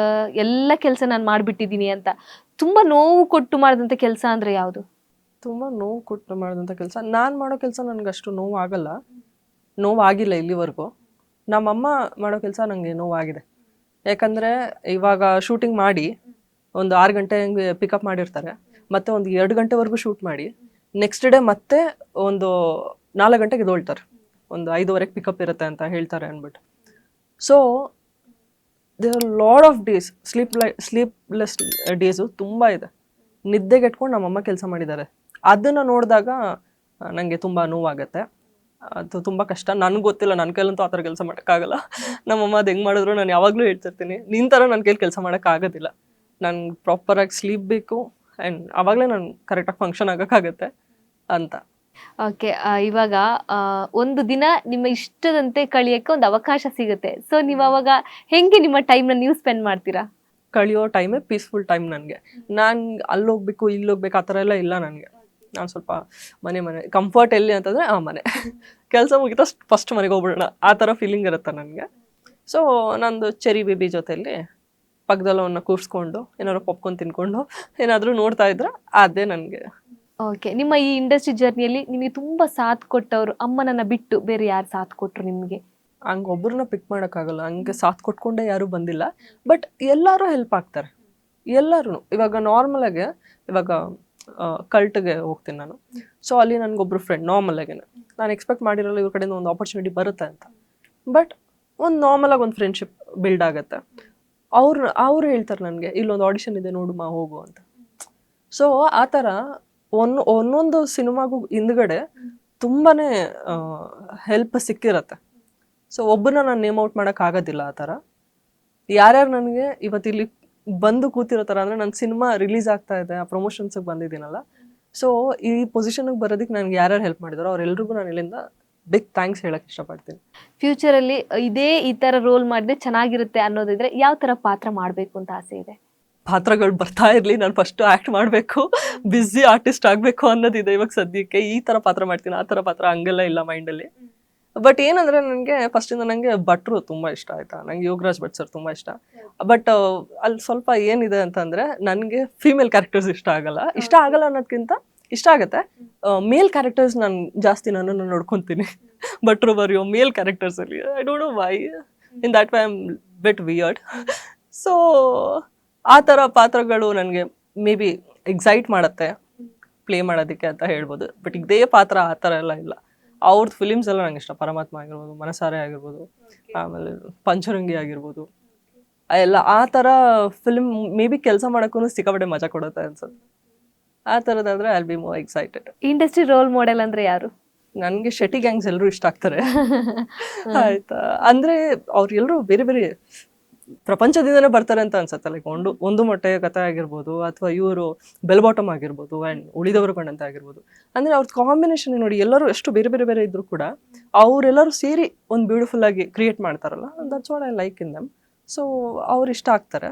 ಎಲ್ಲ ಕೆಲಸ ನಾನು ಮಾಡಿಬಿಟ್ಟಿದ್ದೀನಿ ಅಂತ. ತುಂಬ ನೋವು ಕೊಟ್ಟು ಮಾಡಿದಂಥ ಕೆಲಸ ಅಂದರೆ ಯಾವುದು? ತುಂಬ ನೋವು ಕೊಟ್ಟು ಮಾಡಿದಂಥ ಕೆಲಸ, ನಾನು ಮಾಡೋ ಕೆಲಸ ನನಗೆ ಅಷ್ಟು ನೋವು ಆಗಲ್ಲ, ನೋವಾಗಿಲ್ಲ ಇಲ್ಲಿವರೆಗೂ. ನಮ್ಮಮ್ಮ ಮಾಡೋ ಕೆಲಸ ನನಗೆ ನೋವಾಗಿದೆ. ಯಾಕಂದರೆ ಇವಾಗ ಶೂಟಿಂಗ್ ಮಾಡಿ ಒಂದು 6 ಗಂಟೆ ಹಂಗೆ ಪಿಕಪ್ ಮಾಡಿರ್ತಾರೆ, ಮತ್ತು ಒಂದು 2 ಗಂಟೆವರೆಗೂ ಶೂಟ್ ಮಾಡಿ ನೆಕ್ಸ್ಟ್ ಡೇ ಮತ್ತೆ ಒಂದು 4 ಗಂಟೆಗೆ ಎದ್ದೊಳ್ತಾರೆ, ಒಂದು 5:15 ಪಿಕಪ್ ಇರುತ್ತೆ ಅಂತ ಹೇಳ್ತಾರೆ ಅಂದ್ಬಿಟ್ಟು. So there are lot of days sleepless days ತುಂಬ ಇದೆ. ನಿದ್ದೆಗೆಟ್ಕೊಂಡು ನಮ್ಮಮ್ಮ ಕೆಲಸ ಮಾಡಿದ್ದಾರೆ. ಅದನ್ನು ನೋಡಿದಾಗ ನನಗೆ ತುಂಬ ನೋವಾಗತ್ತೆ. ಅದು ತುಂಬ ಕಷ್ಟ. ನನಗೆ ಗೊತ್ತಿಲ್ಲ, ನನ್ನ ಕೈಲಂತೂ ಆ ಥರ ಕೆಲಸ ಮಾಡೋಕ್ಕಾಗಲ್ಲ. ನಮ್ಮಮ್ಮ ಅದು ಹೆಂಗೆ ಮಾಡಿದ್ರು ನಾನು ಯಾವಾಗಲೂ ಹೇಳ್ತಿರ್ತೀನಿ, ನಿನ್ನ ಥರ ನನ್ನ ಕೈಲಿ ಕೆಲಸ ಮಾಡೋಕ್ಕಾಗೋದಿಲ್ಲ. ನನಗೆ ಪ್ರಾಪರಾಗಿ ಸ್ಲೀಪ್ ಬೇಕು ಆ್ಯಂಡ್ ಆವಾಗಲೇ ನಾನು ಕರೆಕ್ಟಾಗಿ ಫಂಕ್ಷನ್ ಆಗೋಕ್ಕಾಗತ್ತೆ ಅಂತ. ಓಕೆ, ಇವಾಗ ಒಂದು ದಿನ ನಿಮ್ಮ ಇಷ್ಟದಂತೆ ಕಳಿಯೋಕ್ಕೆ ಒಂದು ಅವಕಾಶ ಸಿಗುತ್ತೆ. ಸೊ ನೀವು ಅವಾಗ ಹೆಂಗೆ ನಿಮ್ಮ ಟೈಮ್ನ ನೀವು ಸ್ಪೆಂಡ್ ಮಾಡ್ತೀರಾ? ಕಳಿಯೋ ಟೈಮೇ ಪೀಸ್ಫುಲ್ ಟೈಮ್ ನನಗೆ. ನಾನು ಅಲ್ಲಿ ಹೋಗ್ಬೇಕು ಇಲ್ಲಿ ಹೋಗ್ಬೇಕು ಆ ಥರ ಎಲ್ಲ ಇಲ್ಲ ನನಗೆ. ನಾನು ಸ್ವಲ್ಪ ಮನೆ ಕಂಫರ್ಟ್ ಎಲ್ಲಿ ಅಂತಂದರೆ ಮನೆ ಕೆಲಸ ಮುಗಿತಾ ಫಸ್ಟ್ ಮನೆಗೆ ಹೋಗ್ಬಿಡೋಣ ಆ ಥರ ಫೀಲಿಂಗ್ ಇರುತ್ತೆ ನನಗೆ. ಸೊ ನಂದು ಚೆರಿ ಬೇಬಿ ಜೊತೆಯಲ್ಲಿ ಪಕ್ಕದಲ್ಲಿ ಅವನ್ನ ಕೂರಿಸ್ಕೊಂಡು ಏನಾದ್ರು ಪಾಪ್ಕಾರ್ನ್ ತಿನ್ಕೊಂಡು ಏನಾದರೂ ನೋಡ್ತಾ ಇದ್ರೆ ಅದೇ ನನಗೆ. ಓಕೆ, ನಿಮ್ಮ ಈ ಇಂಡಸ್ಟ್ರಿ ಜರ್ನಿಯಲ್ಲಿ ನಿಮಗೆ ತುಂಬ ಸಾಥ್ ಕೊಟ್ಟವರು ಅಮ್ಮನನ್ನ ಬಿಟ್ಟು ಬೇರೆ ಯಾರು ಸಾಥ್ ಕೊಟ್ಟರು ನಿಮಗೆ? ಹಂಗೆ ಒಬ್ಬರನ್ನ ಪಿಕ್ ಮಾಡೋಕ್ಕಾಗಲ್ಲ, ಹಂಗೆ ಸಾಥ್ ಕೊಟ್ಕೊಂಡೇ ಯಾರೂ ಬಂದಿಲ್ಲ. ಬಟ್ ಎಲ್ಲರೂ ಹೆಲ್ಪ್ ಆಗ್ತಾರೆ, ಎಲ್ಲರೂ. ಇವಾಗ ನಾರ್ಮಲಾಗೆ ಇವಾಗ ಕಲ್ಟ್ಗೆ ಹೋಗ್ತೀನಿ ನಾನು. ಸೊ ಅಲ್ಲಿ ನನಗೊಬ್ಬರು ಫ್ರೆಂಡ್ ನಾರ್ಮಲಾಗೆ ನಾನು ಎಕ್ಸ್ಪೆಕ್ಟ್ ಮಾಡಿರಲ್ಲ ಇವ್ರ ಕಡೆಯಿಂದ ಒಂದು ಆಪರ್ಚುನಿಟಿ ಬರುತ್ತೆ ಅಂತ. ಬಟ್ ಒಂದು ನಾರ್ಮಲಾಗಿ ಒಂದು ಫ್ರೆಂಡ್ಶಿಪ್ ಬಿಲ್ಡ್ ಆಗುತ್ತೆ. ಅವ್ರು ಹೇಳ್ತಾರೆ ನನಗೆ, ಇಲ್ಲೊಂದು ಆಡಿಷನ್ ಇದೆ ನೋಡು ಮಾ ಹೋಗು ಅಂತ. ಸೊ ಆ ಥರ ಒಂದೊಂದು ಸಿನಿಮಾಗೂ ಹಿಂದ್ಗಡೆ ತುಂಬಾ ಹೆಲ್ಪ್ ಸಿಕ್ಕಿರತ್ತೆ. ಸೊ ಒಬ್ಬರನ್ನ ನಾನು ನೇಮ್ ಔಟ್ ಮಾಡೋಕ್ಕಾಗೋದಿಲ್ಲ ಆ ಥರ. ಯಾರ್ಯಾರು ನನಗೆ ಇವತ್ತಿಲ್ಲಿ ಬಂದು ಕೂತಿರೋ ಥರ ಅಂದರೆ ನನ್ನ ಸಿನಿಮಾ ರಿಲೀಸ್ ಆಗ್ತಾ ಇದೆ, ಆ ಪ್ರಮೋಷನ್ಸಿಗೆ ಬಂದಿದ್ದೀನಲ್ಲ. ಸೊ ಈ ಪೊಸಿಷನ್ಗೆ ಬರೋದಕ್ಕೆ ನನಗೆ ಯಾರ್ಯಾರು ಹೆಲ್ಪ್ ಮಾಡಿದಾರೋ ಅವರೆಲ್ರಿಗೂ ನಾನು ಇಲ್ಲಿಂದ ಬಿಗ್ ಥ್ಯಾಂಕ್ಸ್ ಹೇಳಕ್ಕೆ ಇಷ್ಟಪಡ್ತೀನಿ. ಫ್ಯೂಚರಲ್ಲಿ ಈ ಥರ ರೋಲ್ ಮಾಡಿದ್ರೆ ಚೆನ್ನಾಗಿರುತ್ತೆ ಅನ್ನೋದಿದ್ರೆ ಯಾವ ಥರ ಪಾತ್ರ ಮಾಡಬೇಕು ಅಂತ ಆಸೆ ಇದೆ? ಪಾತ್ರಗಳು ಬರ್ತಾ ಇರಲಿ, ನಾನು ಫಸ್ಟು ಆ್ಯಕ್ಟ್ ಮಾಡಬೇಕು, ಬ್ಯುಸಿ ಆರ್ಟಿಸ್ಟ್ ಆಗಬೇಕು ಅನ್ನೋದಿದೆ ಇವಾಗ ಸದ್ಯಕ್ಕೆ. ಈ ಥರ ಪಾತ್ರ ಮಾಡ್ತೀನಿ, ಆ ಥರ ಪಾತ್ರ ಹಂಗೆಲ್ಲ ಇಲ್ಲ ಮೈಂಡಲ್ಲಿ. ಬಟ್ ಏನಂದರೆ ನನಗೆ ಫಸ್ಟಿಂದ ನನಗೆ ಭಟ್ರು ತುಂಬ ಇಷ್ಟ ಆಯಿತಾ. ನನಗೆ ಯೋಗರಾಜ್ ಭಟ್ ಸರ್ ತುಂಬ ಇಷ್ಟ. ಬಟ್ ಅಲ್ಲಿ ಸ್ವಲ್ಪ ಏನಿದೆ ಅಂತಂದರೆ ನನಗೆ ಫೀಮೇಲ್ ಕ್ಯಾರೆಕ್ಟರ್ಸ್ ಇಷ್ಟ ಆಗಲ್ಲ ಅನ್ನೋದಕ್ಕಿಂತ ಇಷ್ಟ ಆಗುತ್ತೆ ಮೇಲ್ ಕ್ಯಾರೆಕ್ಟರ್ಸ್. ನಾನು ಜಾಸ್ತಿ ನನ್ನನ್ನು ನೋಡ್ಕೊತೀನಿ ಭಟ್ರು ಬರೆಯೋ ಮೇಲ್ ಕ್ಯಾರೆಕ್ಟರ್ಸಲ್ಲಿ. I don't know why, in that way I am bit weird. So ಆ ಥರ ಪಾತ್ರಗಳು ನನಗೆ ಮೇ ಬಿ ಎಕ್ಸೈಟ್ ಮಾಡುತ್ತೆ ಪ್ಲೇ ಮಾಡೋದಕ್ಕೆ ಅಂತ ಹೇಳ್ಬೋದು. ಬಟ್ ಇದೇ ಪಾತ್ರ ಆ ಥರ ಎಲ್ಲ ಇಲ್ಲ. ಅವ್ರದ್ದು ಫಿಲಿಮ್ಸ್ ಎಲ್ಲ ನಂಗೆ ಇಷ್ಟ. ಪರಮಾತ್ಮ ಆಗಿರ್ಬೋದು, ಮನಸಾರೆ ಆಗಿರ್ಬೋದು, ಆಮೇಲೆ ಪಂಚರಂಗಿ ಆಗಿರ್ಬೋದು, ಎಲ್ಲ ಆ ಥರ ಫಿಲ್ಮ್ ಮೇ ಬಿ ಕೆಲಸ ಮಾಡೋಕ್ಕೂ ಸಿಕ್ಕಾಪಟ್ಟೆ ಮಜಾ ಕೊಡುತ್ತೆ ಅನ್ಸುತ್ತೆ. ಆ ಥರದಾದ್ರೆ I will be more excited. Industry role model ಅಂದರೆ ಯಾರು? ನನಗೆ ಶೆಟ್ಟಿ ಗ್ಯಾಂಗ್ಸ್ ಎಲ್ಲರೂ ಇಷ್ಟ ಆಗ್ತಾರೆ ಆಯ್ತಾ. ಅಂದರೆ ಅವ್ರೆಲ್ಲರೂ ಬೇರೆ ಬೇರೆ ಪ್ರಪಂಚದಿಂದನೇ ಬರ್ತಾರೆ ಅಂತ ಅನ್ಸುತ್ತೆ. ಲೈಕ್ ಒಂದು ಮೊಟ್ಟೆಯ ಕಥೆ ಆಗಿರ್ಬೋದು, ಅಥವಾ ಇವರು ಬೆಲ್ ಬಾಟಮ್ ಆಗಿರ್ಬೋದು, ಆ್ಯಂಡ್ ಉಳಿದವರು ಕಂಡಂತೆ ಆಗಿರ್ಬೋದು. ಅಂದರೆ ಅವ್ರದ್ದು ಕಾಂಬಿನೇಷನ್ ನೋಡಿ, ಎಲ್ಲರೂ ಎಷ್ಟು ಬೇರೆ ಬೇರೆ ಬೇರೆ ಇದ್ರು ಕೂಡ ಅವರೆಲ್ಲರೂ ಸೇರಿ ಒಂದು ಬ್ಯೂಟಿಫುಲ್ ಆಗಿ ಕ್ರಿಯೇಟ್ ಮಾಡ್ತಾರಲ್ಲ, that's what I like in dum. So ಅವ್ರು ಇಷ್ಟ ಆಗ್ತಾರೆ.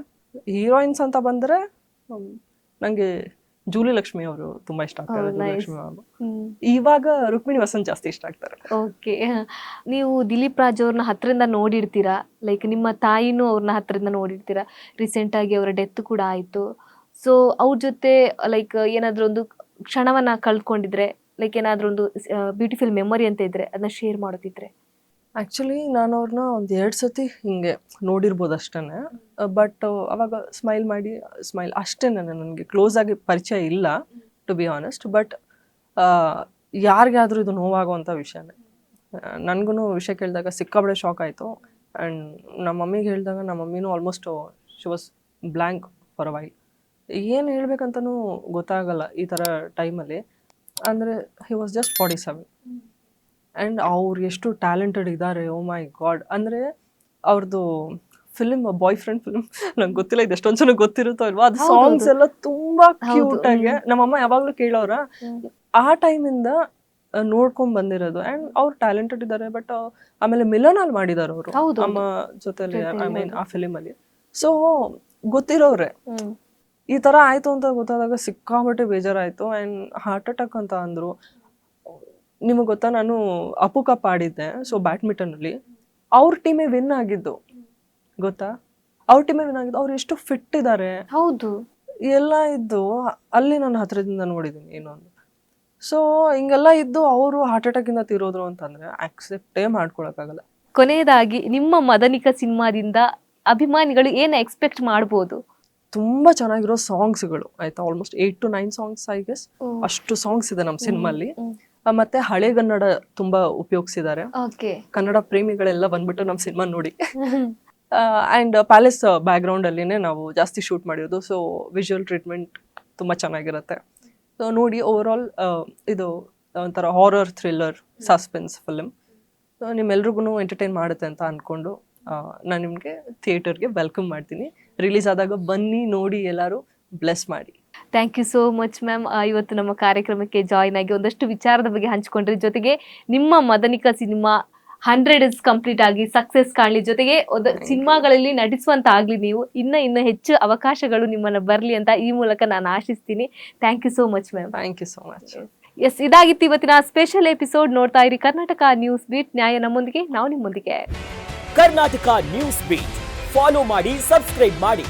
ಹೀರೋಯಿನ್ಸ್ ಅಂತ ಬಂದರೆ ನನಗೆ ಜೂಲಿ ಲಕ್ಷ್ಮಿ ಅವರು ತುಂಬ ಇಷ್ಟ ಆಗ್ತಾರೆ. ಲಕ್ಷ್ಮಿ ಇವಾಗ ರುಕ್ಮಿಣಿ ವಸಂತ್ ಜಾಸ್ತಿ ಇಷ್ಟ ಆಗ್ತಾರೆ. ಓಕೆ, ನೀವು ದಿಲೀಪ್ ರಾಜ್ ಅವ್ರನ್ನ ಹತ್ರದಿಂದ ನೋಡಿರ್ತೀರಾ, ಲೈಕ್ ನಿಮ್ಮ ತಾಯಿನೂ ಅವ್ರನ್ನ ಹತ್ರದಿಂದ ನೋಡಿರ್ತೀರಾ. ರೀಸೆಂಟಾಗಿ ಅವರ ಡೆತ್ ಕೂಡ ಆಯಿತು. ಸೊ ಅವ್ರ ಜೊತೆ ಲೈಕ್ ಏನಾದರೂ ಒಂದು ಕ್ಷಣವನ್ನು ಕಳ್ಕೊಂಡಿದ್ರೆ, ಲೈಕ್ ಏನಾದರೂ ಒಂದು ಬ್ಯೂಟಿಫುಲ್ ಮೆಮೊರಿ ಅಂತ ಇದ್ರೆ ಅದನ್ನ ಶೇರ್ ಮಾಡೋದಿದ್ರೆ? ಆ್ಯಕ್ಚುಲಿ ನಾನು ಅವ್ರನ್ನ ಒಂದು 2 ಸತಿ ಹಿಂಗೆ ನೋಡಿರ್ಬೋದು ಅಷ್ಟೇ. ಬಟ್ ಅವಾಗ ಸ್ಮೈಲ್ ಅಷ್ಟೇ. ನನಗೆ ಕ್ಲೋಸ್ ಆಗಿ ಪರಿಚಯ ಇಲ್ಲ ಟು ಬಿ ಆನೆಸ್ಟ್. ಬಟ್ ಯಾರಿಗಾದರೂ ಇದು ನೋವಾಗುವಂಥ ವಿಷಯನೇ. ನನಗೂ ವಿಷಯ ಕೇಳಿದಾಗ ಸಿಕ್ಕಾಬಡೆ ಶಾಕ್ ಆಯಿತು. ಆ್ಯಂಡ್ ನಮ್ಮ ಮಮ್ಮಿಗೆ ಹೇಳಿದಾಗ ನಮ್ಮ ಮಮ್ಮಿನೂ almost she was blank for a while. ಏನು ಹೇಳ್ಬೇಕಂತನೂ ಗೊತ್ತಾಗಲ್ಲ ಈ ಥರ ಟೈಮಲ್ಲಿ. ಅಂದರೆ ಹಿ ವಾಸ್ ಜಸ್ಟ್ 47. ಆ್ಯಂಡ್ ಅವ್ರು ಎಷ್ಟು ಟ್ಯಾಲೆಂಟೆಡ್ ಇದ್ದಾರೆ, ಓ ಮೈ ಗಾಡ್. ಅಂದರೆ ಅವ್ರದ್ದು ಫಿಲ್ಮ್ ಬಾಯ್ ಫ್ರೆಂಡ್ ಫಿಲ್ಮ್ ನಂಗೆ ಗೊತ್ತಿಲ್ಲ ಇದು ಎಷ್ಟೊಂದು ಜನ ಗೊತ್ತಿರುತ್ತೋ ಇಲ್ವಾ, ಅದು ಸಾಂಗ್ಸ್ ಎಲ್ಲ ತುಂಬ ಕ್ಯೂಟಾಗಿ ನಮ್ಮಮ್ಮ ಯಾವಾಗಲೂ ಕೇಳೋರ. ಆ ಟೈಮಿಂದ ನೋಡ್ಕೊಂಡ್ ಬಂದಿರೋದು. ಆ್ಯಂಡ್ ಅವ್ರು ಟ್ಯಾಲೆಂಟೆಡ್ ಇದ್ದಾರೆ. ಬಟ್ ಆಮೇಲೆ ಮಿಲನಲ್ಲಿ ಮಾಡಿದ್ದಾರೆ ಅವರು ಅಮ್ಮ ಜೊತೆಲಿ, ಐ ಮೀನ್ ಆ ಫಿಲಿಮಲ್ಲಿ. ಸೊ ಗೊತ್ತಿರೋರೆ. ಈ ಥರ ಆಯಿತು ಅಂತ ಗೊತ್ತಾದಾಗ ಸಿಕ್ಕಾಬಟ್ಟೆ ಬೇಜಾರಾಯಿತು. ಆ್ಯಂಡ್ ಹಾರ್ಟ್ ಅಟ್ಯಾಕ್ ಅಂತ ಅಂದರು. ನಿಮಗೆ ಗೊತ್ತಾ, ನಾನು ಅಪ್ಪು ಕಪ್ ಆಡಿದ್ದೆ. ಸೊ ಬ್ಯಾಡ್ಮಿಂಟನಲ್ಲಿ ಅವ್ರ ಟೀಮೇ ವಿನ್ ಆಗಿದ್ದು ಗೊತ್ತಾ. ಅವ್ರ ಟೀಮೇ ವಿನ್ ಆಗಿದ್ದು. ಅವ್ರು ಎಷ್ಟು ಫಿಟ್ ಇದ್ದಾರೆ, ಹೌದು, ಎಲ್ಲ ಇದ್ದು ಅಲ್ಲಿ ನಾನು ಹತ್ರದಿಂದ ನೋಡಿದ್ದೀನಿ ಏನೊಂದು. ಸೊ ಹಿಂಗೆಲ್ಲ ಇದ್ದು ಅವರು ಹಾರ್ಟ್ ಅಟ್ಯಾಕಿಂದ ತೀರೋದ್ರು ಅಂತಂದರೆ ಆಕ್ಸೆಪ್ಟೇ ಮಾಡ್ಕೊಳಕ್ಕಾಗಲ್ಲ. ಕೊನೆಯದಾಗಿ ನಿಮ್ಮ ಮದನಿಕ ಸಿನಿಮಾದಿಂದ ಅಭಿಮಾನಿಗಳು ಏನು ಎಕ್ಸ್ಪೆಕ್ಟ್ ಮಾಡ್ಬೋದು? ತುಂಬ ಚೆನ್ನಾಗಿರೋ ಸಾಂಗ್ಸ್ಗಳು ಆಯ್ತಾ. Almost 8 to 9 songs I guess. ಅಷ್ಟು ಸಾಂಗ್ಸ್ ಇದೆ ನಮ್ಮ ಸಿನಿಮಲ್ಲಿ. ಮತ್ತೆ ಹಳೆಗನ್ನಡ ತುಂಬಾ ಉಪಯೋಗಿಸಿದ್ದಾರೆ. ಓಕೆ. ಕನ್ನಡ ಪ್ರೇಮಿಗಳೆಲ್ಲ ಬಂದ್ಬಿಟ್ಟು ನಮ್ಮ ಸಿನಿಮಾ ನೋಡಿ. ಆ್ಯಂಡ್ ಪ್ಯಾಲೇಸ್ ಬ್ಯಾಕ್ಗ್ರೌಂಡ್ ಅಲ್ಲಿನೇ ನಾವು ಜಾಸ್ತಿ ಶೂಟ್ ಮಾಡಿರೋದು. ಸೊ ವಿಜುವಲ್ ಟ್ರೀಟ್ಮೆಂಟ್ ತುಂಬಾ ಚೆನ್ನಾಗಿರುತ್ತೆ. ಸೊ ನೋಡಿ, ಓವರ್ ಆಲ್ ಇದು ಒಂಥರ horror thriller suspense film. So ನಿಮ್ಮೆಲ್ರಿಗೂ ಎಂಟರ್ಟೈನ್ ಮಾಡುತ್ತೆ ಅಂತ ಅಂದ್ಕೊಂಡು ನಾನು ನಿಮಗೆ ಥಿಯೇಟರ್ಗೆ ವೆಲ್ಕಮ್ ಮಾಡ್ತೀನಿ. ರಿಲೀಸ್ ಆದಾಗ ಬನ್ನಿ, ನೋಡಿ, ಎಲ್ಲರೂ ಬ್ಲೆಸ್ ಮಾಡಿ. Thank you so much ma'am. ಇವತ್ತು ನಮ್ಮ ಕಾರ್ಯಕ್ರಮಕ್ಕೆ ಜಾಯ್ನ್ ಆಗಿ ಒಂದಷ್ಟು ವಿಚಾರದ ಬಗ್ಗೆ ಹಂಚ್ಕೊಂಡ್ರಿ. ಜೊತೆಗೆ ನಿಮ್ಮ ಮದನಿಕ ಸಿನಿಮಾ 100 ಡೇಸ್ ಕಂಪ್ಲೀಟ್ ಆಗಿ ಸಕ್ಸಸ್ ಕಾಣಲಿ, ಜೊತೆಗೆ ಸಿನಿಮಾಗಳಲ್ಲಿ ನಟಿಸುವಂತ ಆಗ್ಲಿ, ನೀವು ಇನ್ನ ಹೆಚ್ಚು ಅವಕಾಶಗಳು ನಿಮ್ಮನ್ನ ಬರ್ಲಿ ಅಂತ ಈ ಮೂಲಕ ನಾನು ಆಶಿಸ್ತೀನಿ. Thank you so much ma'am. Thank you so much. Yes, ಇದಾಗಿತ್ತು ಇವತ್ತಿನ ಸ್ಪೆಷಲ್ ಎಪಿಸೋಡ್. ನೋಡ್ತಾ ಇರಿ ಕರ್ನಾಟಕ ನ್ಯೂಸ್ ಬೀಟ್, ನ್ಯಾಯ ನಮ್ಮೊಂದಿಗೆ, ನಾವು ನಿಮ್ಮೊಂದಿಗೆ. ಕರ್ನಾಟಕ ನ್ಯೂಸ್ ಬೀಟ್ ಫಾಲೋ ಮಾಡಿ, ಸಬ್ಸ್ಕ್ರೈಬ್ ಮಾಡಿ.